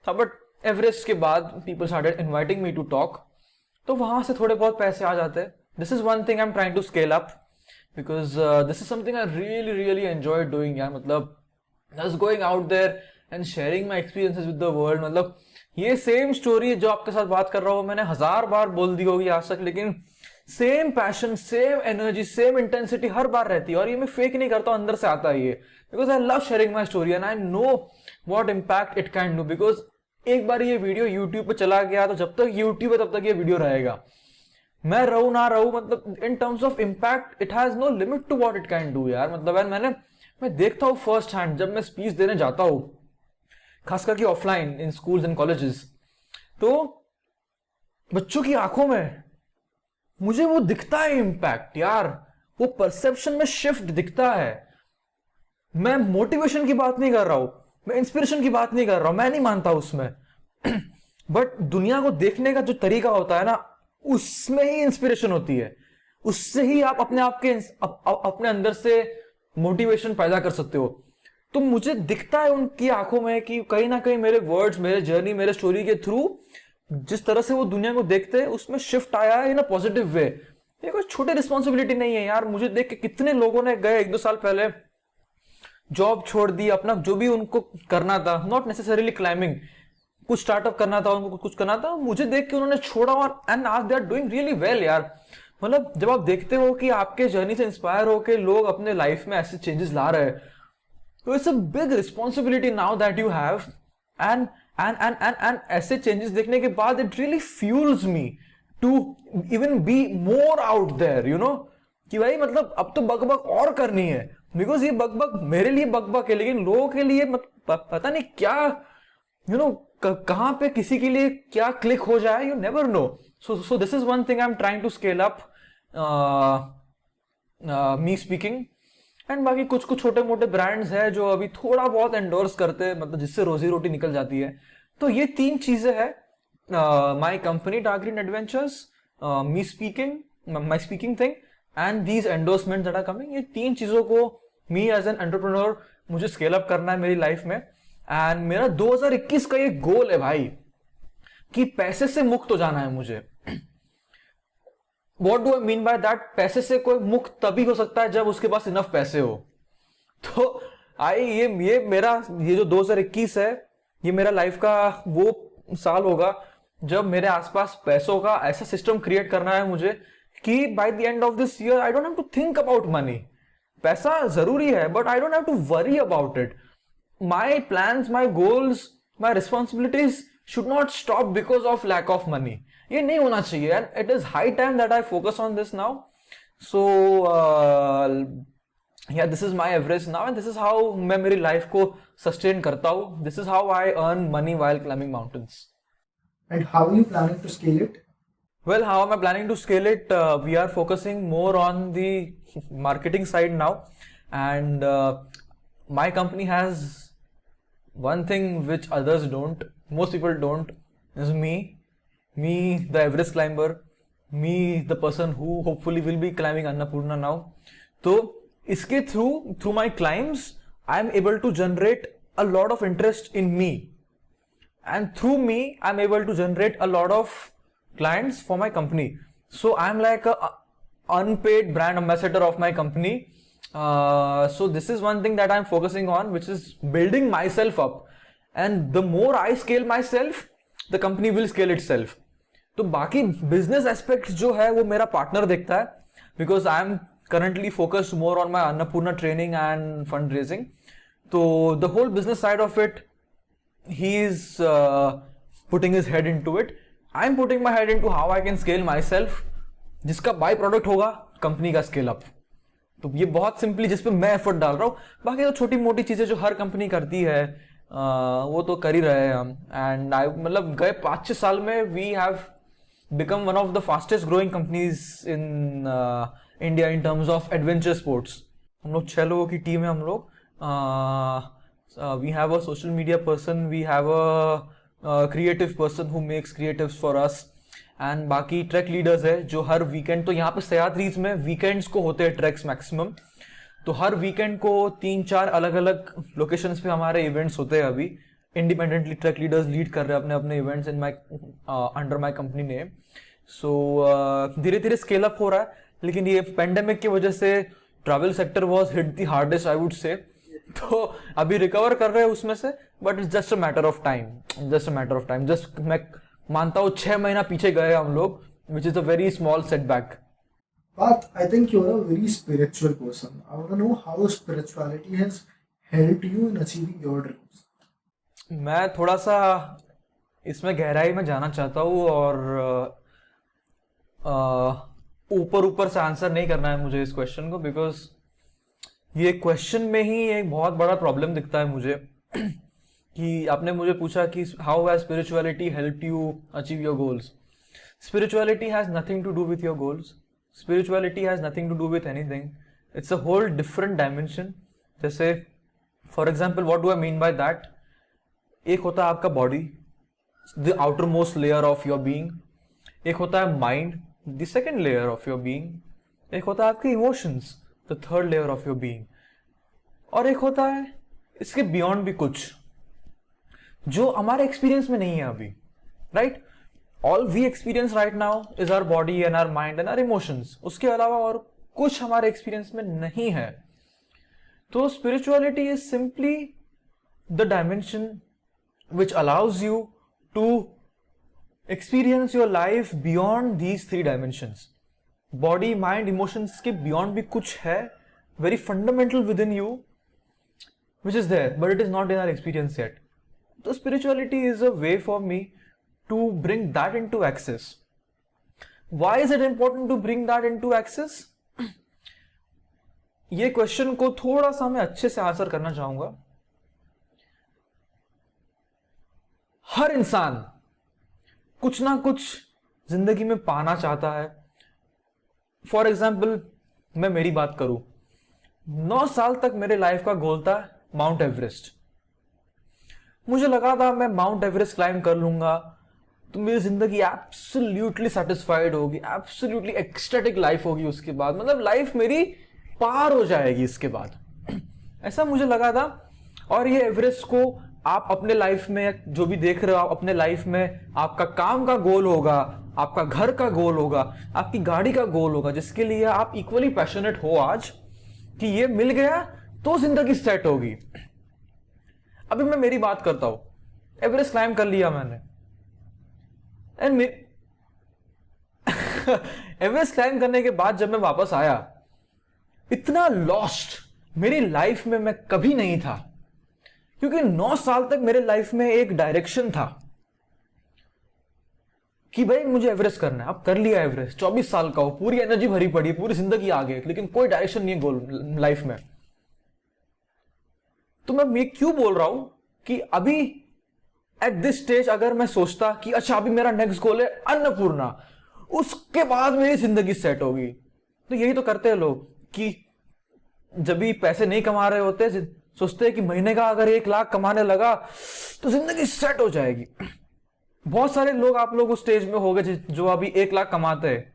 था, बट एवरेस्ट के बाद people started inviting me to talk. तो वहां से थोड़े बहुत पैसे आ जाते हैं। This is one thing I am trying to scale up because this is something I really really enjoy doing यार। मतलब just going out there and sharing my experiences with the world। मतलब ये सेम स्टोरी जो आपके साथ बात कर रहा हूँ मैंने 1000 बार बोल दी होगी आज तक, लेकिन same passion, same energy, same intensity हर बार रहती है और ये मैं फेक नहीं करता हूँ, अंदर से आता है ये। Because I love sharing my story and I know what impact it can do. Because एक बार ये वीडियो यूट्यूब पे चला गया तो जब तक यूट्यूब है तब तक ये वीडियो रहेगा। मैं रहूं ना रहूं, मतलब in terms of impact it has no limit to what it can do यार। मतलब मैं देखता हूँ फर्स्ट हैंड जब मैं स्पीच देने जाता हूँ, खास करके offline in schools and colleges, तो बच्चों की आंखों में मुझे वो दिखता है इम्पैक्ट यार, वो परसेप्शन में शिफ्ट दिखता है। मैं मोटिवेशन की बात नहीं कर रहा हूं, मैं इंस्पिरेशन की बात नहीं कर रहा हूं, मैं नहीं मानता उसमें बट दुनिया को देखने का जो तरीका होता है ना, उसमें ही इंस्पिरेशन होती है। उससे ही आप अपने आप के अपने अंदर से मोटिवेशन पैदा कर सकते हो। तो मुझे दिखता है उनकी आंखों में कि कहीं ना कहीं मेरे वर्ड्स, मेरे जर्नी, मेरे स्टोरी के थ्रू जिस तरह से वो दुनिया को देखते हैं उसमें शिफ्ट आया है इन अ पॉजिटिव वे। ये कोई छोटी रिस्पॉन्सिबिलिटी नहीं है यार। मुझे देख के कितने लोगों ने गए 1-2 साल पहले जॉब छोड़ दी, अपना जो भी उनको करना था, नॉट नेसेसरीली क्लाइंबिंग, कुछ स्टार्टअप करना था उनको, कुछ करना था, मुझे देख के उन्होंने छोड़ा और एंड आज they are doing really well यार। मतलब जब आप देखते हो कि आपके जर्नी से इंस्पायर होकर लोग अपने लाइफ में ऐसे चेंजेस ला रहे हैं, तो it's a big responsibility now that you have and ऐसे चेंजेस देखने के बाद it really fuels me to even be more out there, you know, कि भाई मतलब अब तो बकबक और करनी है। बिकॉज ये बकबक मेरे लिए बकबक है, लेकिन लोगों के लिए पता नहीं क्या, यू नो, कहां पे किसी के लिए क्या क्लिक हो जाए, you never know. So this is one thing I am trying to scale up, me speaking. And बाकी कुछ कुछ छोटे मोटे ब्रांड्स है जो अभी थोड़ा बहुत एंडोर्स करते हैं, मतलब जिससे रोजी रोटी निकल जाती है। तो ये 3 चीजें हैं, my company dark green adventures, me speaking, my speaking thing and these endorsement that are coming. ये 3 चीजों को मी एज एन एंटरप्रेन्योर मुझे स्केल अप करना है मेरी लाइफ में। एंड मेरा 2021 का ये गोल है भाई कि पैसे से मुक्त हो जाना है मुझे। What do I mean by that? पैसे से कोई मुक्त तभी हो सकता है जब उसके पास इनफ पैसे हो। तो ये मेरा ये जो 2021 है, ये मेरा लाइफ का वो साल होगा जब मेरे आसपास पैसों का ऐसा सिस्टम क्रिएट करना है मुझे कि by the end of this year I don't have to think about money. पैसा जरूरी है but I don't have to worry about it. My plans, my goals, my responsibilities should not stop because of lack of money. ये नहीं होना चाहिए and it is high time that I focus on this now. So yeah, this is my average now and this is how मैं मेरी life को sustain करता हूँ. This is how I earn money while climbing mountains. And how are you planning to scale it? Well, how am I planning to scale it? We are focusing more on the marketing side now, and my company has one thing which others don't, most people don't, is me, the Everest climber, me, the person who hopefully will be climbing Annapurna now. तो इसके through my climbs, I am able to generate a lot of interest in me, and through me, I am able to generate a lot of clients for my company. So I am like a unpaid brand ambassador of my company. So this is one thing that I am focusing on, which is building myself up. And the more I scale myself, the company will scale itself. तो बाकी बिजनेस एस्पेक्ट जो है वो मेरा पार्टनर देखता है, because I am currently focused more on my Annapurna training and fund raising. तो the whole business side of it he is putting his head into it. I am putting my head into how I can scale myself, जिसका बाय प्रोडक्ट होगा कंपनी का स्केल अप. तो ये बहुत सिंपली जिस पे मैं एफर्ट डाल रहा हूँ. बाकी तो छोटी मोटी चीजें जो हर कंपनी करती है वो तो कर ही रहे हैं हम. एंड आई मतलब गए 5-6 साल में we have become one of the fastest growing companies in India in terms of adventure sports. हम लोग 6 लोगों की टीम है. हम लोग we have a social media person, we have a creative person who makes creatives for us, and बाकी ट्रैक लीडर्स है जो हर वीकेंड, तो यहाँ पे सह्याद्रीज में वीकेंड्स को होते हैं ट्रैक्स मैक्सिमम. तो हर वीकेंड को 3-4 अलग अलग लोकेशंस पे हमारे इवेंट्स होते हैं. अभी इंडिपेंडेंटली ट्रैक लीडर्स लीड कर रहे हैं अपने अपने events in my under my company name. So धीरे धीरे स्केल अप हो रहा है, लेकिन ये पेंडेमिक की वजह से travel sector was hit the hardest I would से. तो अभी रिकवर कर रहे हैं उसमें से, but it's just a matter of time. Just मैं मानता हूँ 6 महीना पीछे गए हम लोग, which is a very small setback. But I think you're a very spiritual person. I want to know how spirituality has helped you in achieving your dreams. मैं थोड़ा सा इसमें गहराई में जाना चाहता हूँ, और ऊपर ऊपर से आंसर नहीं करना है मुझे इस क्वेश्चन को, बिकॉज ये क्वेश्चन में ही एक बहुत बड़ा प्रॉब्लम दिखता है मुझे. कि आपने मुझे पूछा कि how has spirituality help you achieve your goals. Spirituality has nothing to do with your goals. Spirituality has nothing to do with anything. It's a whole different dimension. जैसे for example, what do I mean by that. एक होता है आपका body, the outermost layer of your being. एक होता है mind, the second layer of your being. एक होता है आपके emotions, the third layer of your being. और एक होता है इसके बियॉन्ड भी कुछ जो हमारे एक्सपीरियंस में नहीं है अभी. Right, all we experience right now is our body and our mind and our emotions. उसके अलावा और कुछ हमारे एक्सपीरियंस में नहीं है. तो spirituality is simply the dimension which allows you to experience your life beyond these 3 dimensions. Body, mind, emotions के beyond भी कुछ है very fundamental within you which is there, but it is not in our experience yet. So spirituality is a way for me to bring that into access. Why is it important to bring that into access? ये क्वेश्चन को थोड़ा सा मैं अच्छे से आंसर करना चाहूंगा. हर इंसान कुछ ना कुछ जिंदगी में पाना चाहता है. फॉर एग्जाम्पल, मैं मेरी बात करूं, 9 साल तक मेरे लाइफ का गोल था माउंट एवरेस्ट. मुझे लगा था मैं माउंट एवरेस्ट क्लाइंब कर लूंगा तो मेरी जिंदगी एब्सोल्युटली सेटिस्फाइड होगी, एब्सोल्युटली एक्सटेटिक लाइफ होगी. उसके बाद मतलब लाइफ मेरी पार हो जाएगी इसके बाद. ऐसा मुझे लगा था. और ये एवरेस्ट को आप अपने लाइफ में जो भी देख रहे हो, आप अपने लाइफ में आपका काम का गोल होगा, आपका घर का गोल होगा, आपकी गाड़ी का गोल होगा, जिसके लिए आप इक्वली पैशनेट हो आज कि ये मिल गया तो जिंदगी सेट होगी. अभी मैं मेरी बात करता हूं. एवरेस्ट क्लाइंब कर लिया मैंने, एंड एवरेस्ट क्लाइंब करने के बाद जब मैं वापस आया, इतना लॉस्ट मेरी लाइफ में मैं कभी नहीं था. क्योंकि 9 साल तक मेरे लाइफ में एक डायरेक्शन था कि भाई मुझे एवरेस्ट करना है. अब कर लिया एवरेस्ट, 24 साल का हो, पूरी एनर्जी भरी पड़ी, पूरी जिंदगी आ गई, लेकिन कोई डायरेक्शन नहीं है गोल लाइफ में. तो मैं ये क्यों बोल रहा हूं कि अभी एट दिस स्टेज अगर मैं सोचता कि अच्छा अभी मेरा नेक्स्ट गोल है अन्नपूर्णा, उसके बाद मेरी जिंदगी सेट होगी. तो यही तो करते हैं लोग कि जब भी पैसे नहीं कमा रहे होते सोचते हैं कि महीने का अगर 1 लाख कमाने लगा तो जिंदगी सेट हो जाएगी. बहुत सारे लोग, आप लोग उस स्टेज में हो गए जो अभी 1 लाख कमाते हैं,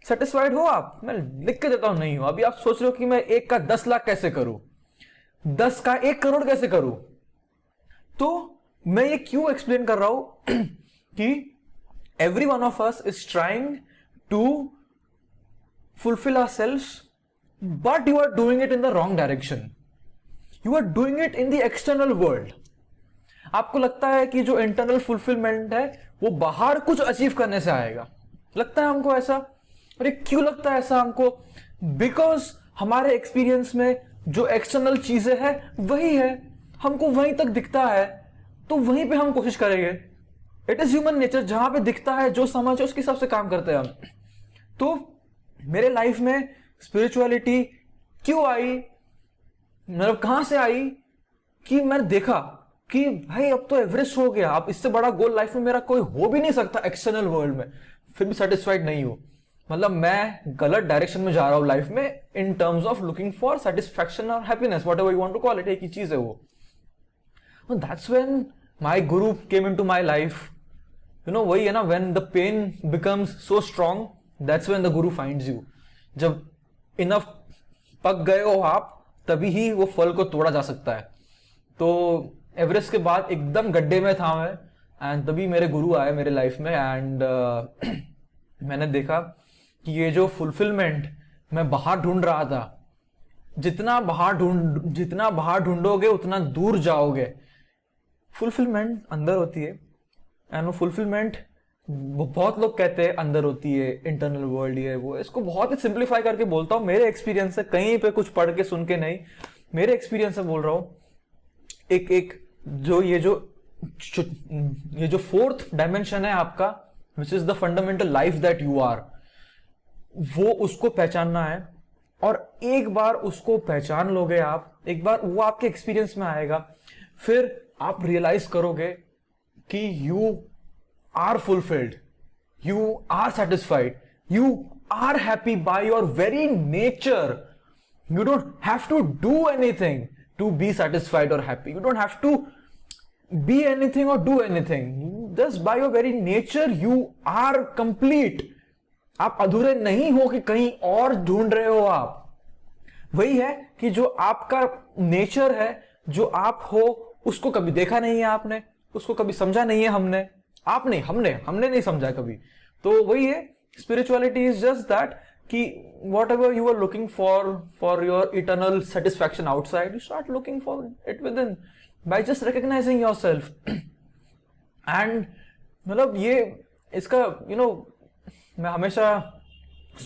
सेटिस्फाइड हो आप? मैं लिख के देता हूं नहीं हो। अभी आप सोच रहे हो कि मैं 1 का 10 लाख कैसे करूं, 10 का 1 करोड़ कैसे करूं? तो मैं ये क्यों एक्सप्लेन कर रहा हूं कि every one of us is trying to fulfil ourselves, but you are doing it in the wrong direction. You are doing it in the external world. आपको लगता है कि जो इंटरनल फुलफिलमेंट है वो बाहर कुछ अचीव करने से आएगा, लगता है हमको ऐसा। अरे क्यों लगता है ऐसा हमको? बिकॉज हमारे एक्सपीरियंस में जो एक्सटर्नल चीजें हैं वही है, हमको वहीं तक दिखता है, तो वहीं पे हम कोशिश करेंगे। इट इज ह्यूमन नेचर, जहां पे दिखता है, जो समझ है उसके हिसाब से काम करते हैं हम। तो मेरे लाइफ में स्पिरिचुअलिटी क्यों आई, मतलब कहां से आई, कि मैंने देखा कि भाई अब तो एवरेस्ट हो गया, अब इससे बड़ा गोल लाइफ में मेरा कोई हो भी नहीं सकता एक्सटर्नल वर्ल्ड में, फिर भी सेटिस्फाइड नहीं हूं। मतलब मैं गलत डायरेक्शन में जा रहा हूं लाइफ में in terms of looking for satisfaction और happiness, whatever you want to call it, एक ही चीज है वो। That's when my guru came into my life. You know, वही है ना, when the pain becomes so strong, that's when the guru finds you. जब इनफ पक गए हो आप, तभी ही वो फल को तोड़ा जा सकता है। तो एवरेस्ट के बाद एकदम गड्ढे में था मैं, एंड तभी मेरे गुरु आए मेरे लाइफ में, एंड मैंने देखा कि ये जो फुलफिलमेंट मैं बाहर ढूंढ रहा था, जितना बाहर ढूंढोगे उतना दूर जाओगे। फुलफिलमेंट अंदर होती है, एंड वो फुलफिलमेंट बहुत लोग कहते हैं अंदर होती है, इंटरनल वर्ल्ड ये वो। इसको बहुत ही सिंप्लीफाई करके बोलता हूं, मेरे एक्सपीरियंस से, कहीं पे कुछ पढ़ के सुन के नहीं, मेरे एक्सपीरियंस से बोल रहा हूं। एक जो ये जो फोर्थ डायमेंशन है आपका, which is the fundamental life that you are, वो उसको पहचानना है। और एक बार उसको पहचान लोगे आप, एक बार वो आपके एक्सपीरियंस में आएगा, फिर आप रियलाइज करोगे कि you are fulfilled, you are satisfied, you are happy by your very nature. You don't have to do anything to be satisfied or happy. You don't have to be anything or do anything. Just by your very nature, you are complete. आप अधूरे नहीं हो कि कहीं और ढूंढ रहे हो आप। वही है कि जो आपका नेचर है, जो आप हो, उसको कभी देखा नहीं है आपने, उसको कभी समझा नहीं है हमने, आप नहीं, हमने नहीं समझा कभी। तो वही है, स्पिरिचुअलिटी इज जस्ट दैट कि whatever you are looking for your eternal satisfaction outside, you start looking for it within by just recognizing yourself. And मतलब ये इसका मैं हमेशा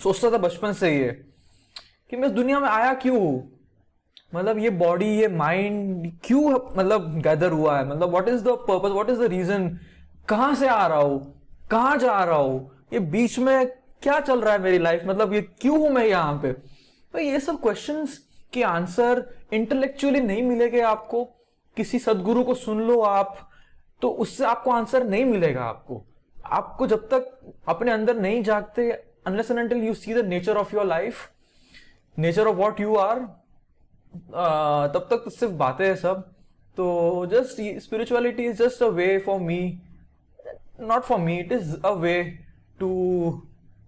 सोचता था बचपन से ये कि मैं इस दुनिया में आया क्यों, मतलब ये बॉडी, ये माइंड क्यों मतलब गैदर हुआ है, मतलब what is the purpose, what is the reason, कहां से आ रहा हूं, कहां जा रहा हूं, ये बीच में क्या चल रहा है मेरी लाइफ, मतलब ये क्यों हूं मैं यहां पे। तो ये सब क्वेश्चंस के आंसर इंटेलेक्चुअली नहीं मिलेंगे आपको। किसी सदगुरु को सुन लो आप, तो उससे आपको आंसर नहीं मिलेगा। आपको जब तक अपने अंदर नहीं जागते, unless and until you see the nature of your life, nature of what you are, तब तक तो सिर्फ बातें हैं सब। तो just spirituality is just a way for me, not for me, it is a way to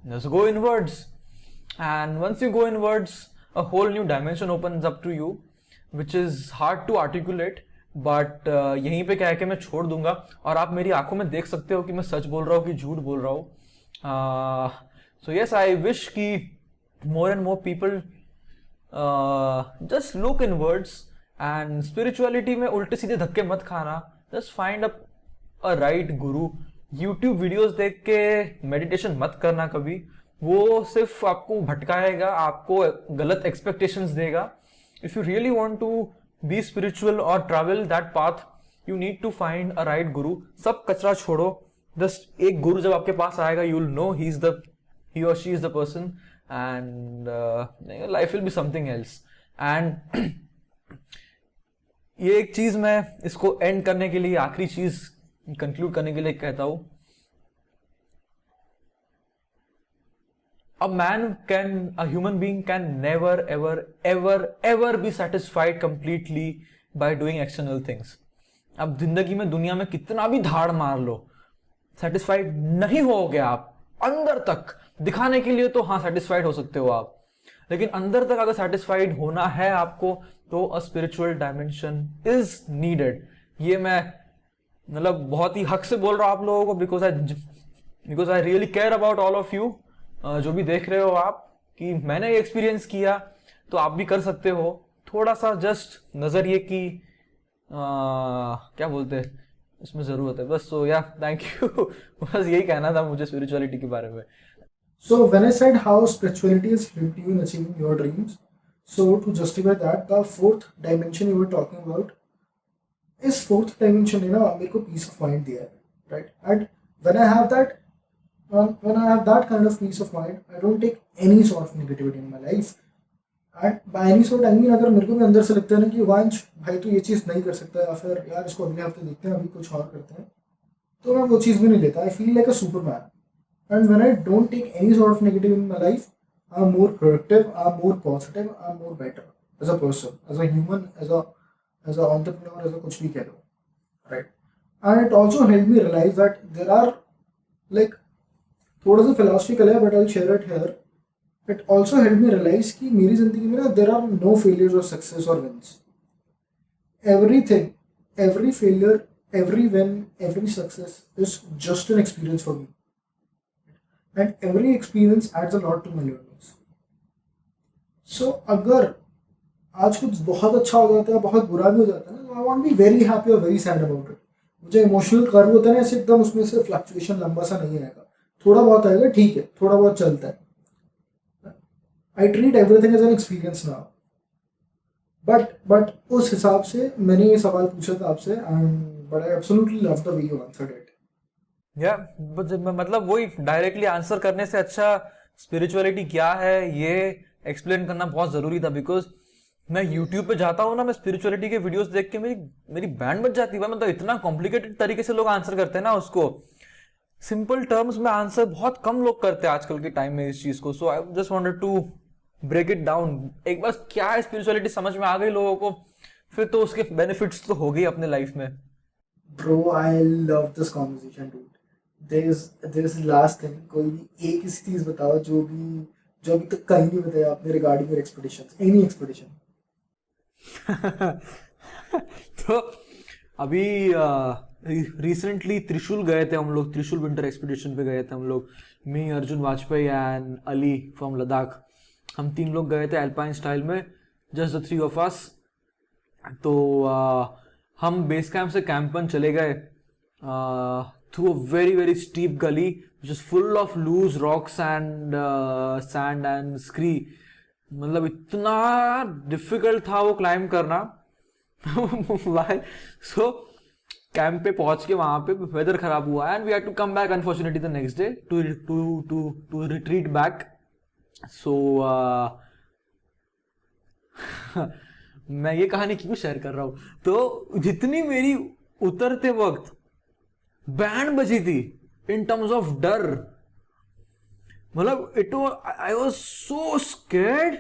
just go inwards, and once you go inwards, a whole new dimension opens up to you, which is hard to articulate, but यहीं पे क्या है कि मैं छोड़ दूंगा, और आप मेरी आंखों में देख सकते हो कि मैं सच बोल रहा हूँ कि झूठ बोल रहा हूँ। So yes, I wish कि more and more people just look inwards, and spirituality में उल्टे सीधे धक्के मत खाना, just find a right guru। YouTube videos देख के मेडिटेशन मत करना कभी, वो सिर्फ आपको भटकाएगा, आपको गलत एक्सपेक्टेशंस देगा। If you really want to be spiritual और travel that path, you need to find a right guru. सब कचरा छोड़ो, जस्ट एक गुरु जब आपके पास आएगा, you will know he or she is the person, and life will be something else. And ये एक चीज मैं इसको एंड करने के लिए, आखिरी चीज कंक्लूड करने के लिए कहता हूं, a human being can never ever be satisfied completely by doing external things। अब जिंदगी में, दुनिया में कितना भी धाड़ मार लो, सेटिस्फाइड नहीं होगे आप अंदर तक। दिखाने के लिए तो हाँ सेटिस्फाइड हो सकते हो आप, लेकिन अंदर तक अगर सेटिस्फाइड होना है आपको तो a spiritual dimension is needed. ये मैं मतलब बहुत ही हक से बोल रहा हूँ आप लोगों को, because I really care about all of you, जो भी देख रहे हो आप, कि मैंने ये एक्सपीरियंस किया तो आप भी कर सकते हो। थोड़ा सा जस्ट नजरिए की क्या बोलते हैं इसमें जरूरत है बस। सो या थैंक यू बस यही कहना था मुझे स्पिरिचुअलिटी के बारे में। So when I said how spirituality has helped you in achieving your dreams, so to justify that, the fourth dimension you were talking about, इस fourth dimension ने ना मेरे को peace of mind दिया है, right? And when I have that, when I have that kind of peace of mind, I don't take any sort of negativity in my life. And by any sort I mean अगर मेरे को भी अंदर से लगता है ना कि वांश भाई तो ये चीज़ नहीं कर सकता, या फिर यार इसको अगले हफ्ते देखते हैं, अभी कुछ और करते हैं, तो मैं वो चीज़ भी नहीं लेता। I feel like a Superman. And when I don't take any sort of negative in my life, I'm more productive, I'm more positive, I'm more better as a person, as a human, as a entrepreneur, as a कुछ भी कह लो, right? And it also helped me realize that there are like थोड़ा सा philosophical है, but I'll share it here. It also helped me realize कि मेरी जिंदगी में ना there are no failures or success or wins. Everything, every failure, every win, every success is just an experience for me. And every experience adds a lot to my learnings. So अगर आज कुछ बहुत अच्छा हो जाता है, बहुत बुरा भी हो जाता है ना, तो I won't be very happy or very sad about it. मुझे इमोशनल कर्व होता है ना, ऐसे एकदम उसमें से फ्लक्चुएशन लंबा सा नहीं आएगा, थोड़ा बहुत आएगा, ठीक है, थोड़ा बहुत चलता है। I treat everything as an experience now. But उस हिसाब से मैंने ये सवाल पूछा था आपसे, and but I absolutely love the way you answered it. या मतलब वही डायरेक्टली आंसर करने से अच्छा स्पिरिचुअलिटी क्या है ये एक्सप्लेन करना बहुत जरूरी था। बिकॉज मैं यूट्यूब पे जाता हूँ ना, मैं स्पिरिचुअलिटी के वीडियोस देख के मेरी बैंड बज जाती है। मतलब इतना कॉम्प्लिकेटेड तरीके से लोग आंसर करते हैं ना उसको, सिंपल टर्म्स में आंसर बहुत कम लोग करते हैं आजकल के टाइम में इस चीज को। So I just wanted to break it down. एक बार क्या है स्पिरिचुअलिटी समझ में आ गई लोगों को, फिर तो उसके बेनिफिट्स तो हो गई अपने लाइफ में। Bro, I love this conversation, dude. There's last thing, कोई भी एक ऐसी चीज बताओ जो अभी तक कहीं नहीं बताया आपने regarding your expeditions, any expedition. तो अभी रिसेंटली त्रिशूल गए थे हम लोग, त्रिशूल विंटर एक्सपेडिशन पे गए थे हम लोग, मी, अर्जुन वाजपेयी एंड अली फ्रॉम लद्दाख। हम 3 लोग गए थे अल्पाइन स्टाइल में, जस्ट द 3 of us। तो हम बेस कैंप से कैंपन चले गए through a very steep gully which is full of loose rocks and sand and scree। मतलब इतना डिफिकल्ट था वो क्लाइंब करना। सो कैंप पे पहुंच के वहां पे वेदर खराब हुआ and we had to come back unfortunately the next day to retreat back. So मैं ये कहानी क्यों शेयर कर रहा हूं, तो जितनी मेरी उतरते वक्त बैंड बजी थी इन टर्म्स ऑफ डर, मतलब it I was so scared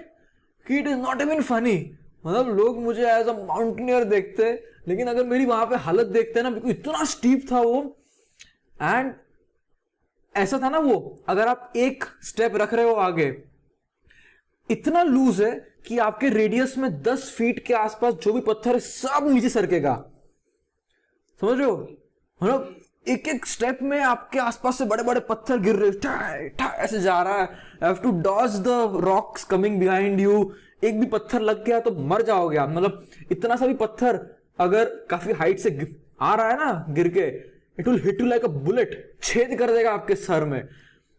कि it is not even funny. मतलब लोग मुझे एज अ माउंटेनियर देखते, लेकिन अगर मेरी वहां पे हालत देखते ना, बिल्कुल इतना स्टीप था वो। एंड ऐसा था ना वो, अगर आप एक स्टेप रख रहे हो आगे, इतना लूज है कि आपके रेडियस में 10 फीट के आसपास जो भी पत्थर है सब नीचे सरकेगा, समझ रहे हो? मतलब एक एक स्टेप में आपके आसपास से बड़े बड़े पत्थर गिर रहे, ऐसे जा रहा है। Have to dodge the rocks coming behind you. एक भी पत्थर लग गया तो मर जाओगे आप। मतलब इतना सा भी पत्थर अगर काफी हाइट से आ रहा है ना गिर के, it will hit you like a bullet, छेद कर देगा आपके सर में।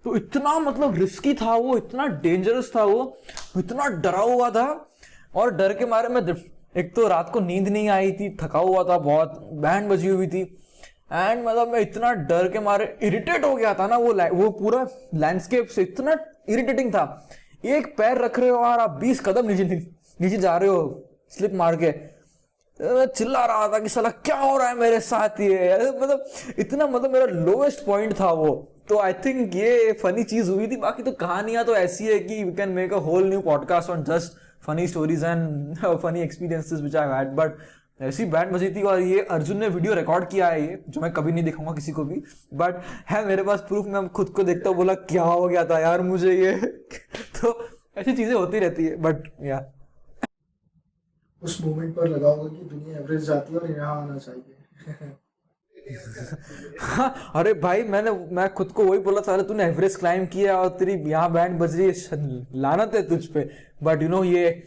तो इतना मतलब रिस्की था वो, इतना डेंजरस था वो, इतना डरा हुआ था। और डर के मारे में एक तो रात को नींद नहीं आई थी, थका हुआ था बहुत, बैंड बजी हुई थी। एंड मतलब मैं इतना डर के मारे इरिटेट हो गया था ना, वो पूरा लैंडस्केप से इतना इरिटेटिंग था। एक पैर रख रहे हो और आप 20 कदम नीचे जा रहे हो स्लिप मार के। मैं चिल्ला रहा था कि साला क्या हो रहा है मेरे साथ ये, मतलब इतना, मतलब मेरा लोवेस्ट पॉइंट था वो। तो आई थिंक ये फनी चीज हुई थी। बाकी तो कहानियां तो ऐसी है कि we can make a whole new podcast on just funny stories and funny experiences which I had. But ऐसी बैंड बजी थी, और ये अर्जुन ने वीडियो रिकॉर्ड किया है, ये जो मैं कभी नहीं दिखाऊंगा किसी को भी, बट है मेरे पास प्रूफ। मैं खुद को देखता हूँ, बोला क्या हो गया था यार मुझे ये तो ऐसी चीजें होती रहती है, बट या उस मोमेंट पर लगा होगा कि दुनिया एवरेज जाती है और यहाँ आना चाहिए। हाँ, अरे भाई मैं खुद को वही बोला था, अरे तूने एवरेस्ट क्लाइम किया और तेरी यहाँ बैंड बज रही है, लानत है तुझ पे। बट यू नो ये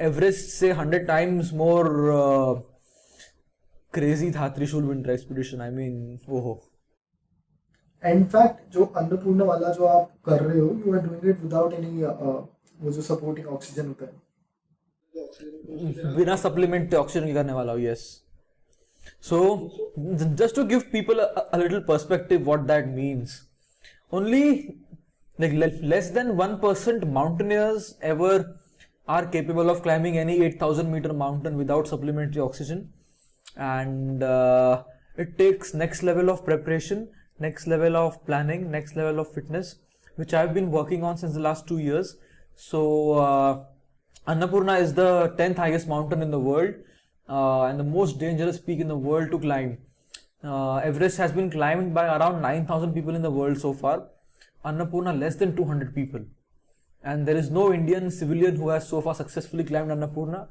एवरेस्ट से 100 टाइम्स मोर क्रेजी था Trishul winter expedition. I mean ओहो। इनफैक्ट जो अन्नपूर्णा वाला जो आप कर रहे हो, you are doing it without any वो जो सपोर्टिंग ऑक्सीजन होता है, बिना सप्लीमेंट ऑक्सीजन करने वाला हूँ, yes. So, just to give people a little perspective what that means, only like less than 1% mountaineers ever are capable of climbing any 8,000-meter mountain without supplementary oxygen, and it takes next level of preparation, next level of planning, next level of fitness, which I've been working on since the last 2 years. So, Annapurna is the 10th highest mountain in the world. And the most dangerous peak in the world to climb. Everest has been climbed by around 9,000 people in the world so far. Annapurna less than 200 people. And there is no Indian civilian who has so far successfully climbed Annapurna.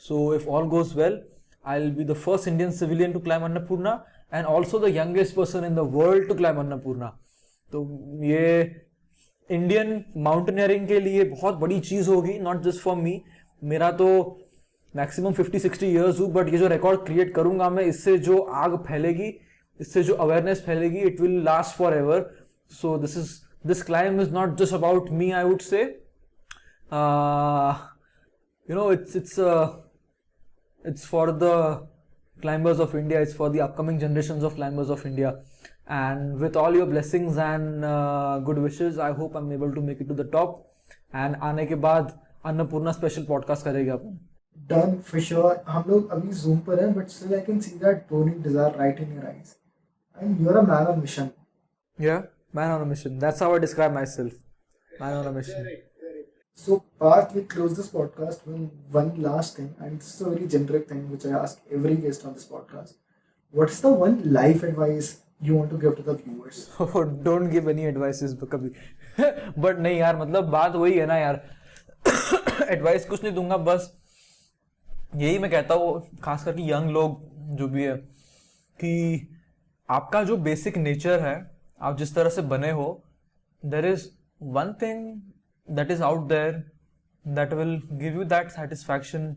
So if all goes well, I'll be the first Indian civilian to climb Annapurna and also the youngest person in the world to climb Annapurna. तो ये इंडियन माउंटेनियरिंग के लिए बहुत बड़ी चीज़ होगी, नॉट जस्ट फॉर मी। मेरा तो मैक्सिमम 50-60 ईयर्स हूँ, बट ये जो रिकॉर्ड क्रिएट करूंगा मैं, इससे जो आग फैलेगी, इससे जो अवेयरनेस फैलेगी, it will last for ever. So this climb is not just about me, I would से, you know, it's for the climbers of India, it's for the upcoming generations of climbers of India, and with all your blessings and good wishes, I hope I'm able to make it to the top, and आने के बाद अन्नपूर्णा स्पेशल पॉडकास्ट करेंगे अपन। Done for sure. हम लोग अभी Zoom पर हैं, but still I can see that burning desire right in your eyes. And you're a man on mission. Yeah, man on a mission. That's how I describe myself. Man on a mission. So, Parth, we close this podcast with one last thing, and this is a very generic thing which I ask every guest on this podcast. What is the one life advice you want to give to the viewers? Oh, don't give any advices कभी। But नहीं यार, मतलब बात वही है ना यार। एडवाइस कुछ नहीं दूंगा, बस यही मैं कहता हूँ, खास करके यंग लोग जो भी है, कि आपका जो बेसिक नेचर है, आप जिस तरह से बने हो, there is one thing that is out there that will give you that satisfaction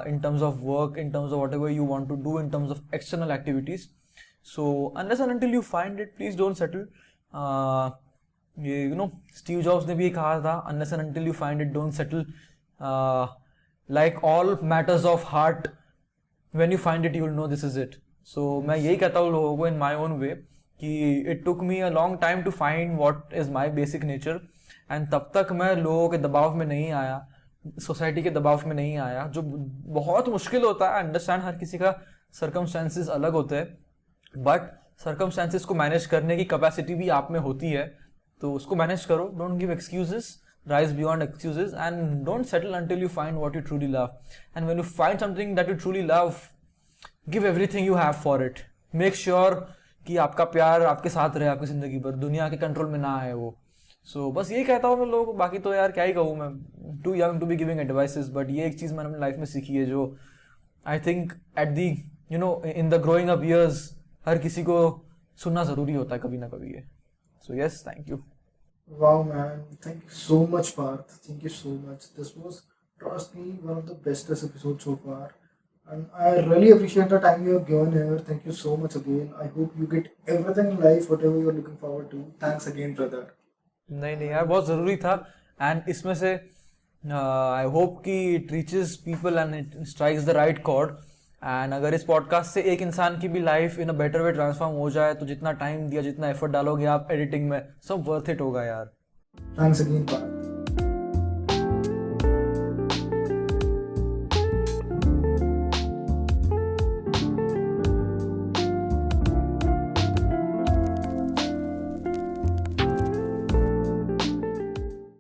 in terms of work, in terms of whatever you want to do, in terms of external activities. So unless and until you find it, please don't settle. You know, Steve Jobs ने भी कहा था, unless and until you find it, don't settle. Like all matters of heart, when you find it, you will know this is it. So मैं यही कहता हूँ लोगों को in my own way, कि it took me a long time to find what is my basic nature, and तब तक मैं लोगों के दबाव में नहीं आया, सोसाइटी के दबाव में नहीं आया, जो बहुत मुश्किल होता है। अंडरस्टैंड, हर किसी का सर्कमस्टेंसेस अलग होते हैं, बट सर्कमस्टेंसेस को मैनेज करने की कैपेसिटी भी आप में होती है, तो उसको मैनेज करो। Don't give excuses, rise beyond excuses, and don't settle until you find what you truly love. And when you find something that you truly love, give everything you have for it. Make sure कि आपका प्यार आपके साथ रहे आपकी जिंदगी भर, दुनिया के कंट्रोल में ना आए वो। सो बस यही कहता हूँ मैं लोगों को, बाकी तो यार क्या ही कहूँ मैं, too young to be giving advices, but ये एक चीज़ मैंने अपनी लाइफ में सीखी है, जो I think at the you know in the growing up years हर किसी को सुनना ज़रूरी होता है कभी ना कभी ये। So yes, thank you. Wow, man. Thank you so much, Parth. Thank you so much. This was, trust me, one of the bestest episodes so far. And I really appreciate the time you have given here. Thank you so much again. I hope you get everything in life, whatever you're looking forward to. Thanks again, brother. नहीं यार, बहुत ज़रूरी था, एंड इसमें से आई होप कि it reaches people and it strikes the right chord. And अगर इस पॉडकास्ट से एक इंसान की भी life in a better way transform हो जाए, तो जितना टाइम दिया, जितना एफर्ट डालोगे आप एडिटिंग में, सब वर्थ इट होगा यार। Thanks again, Parth.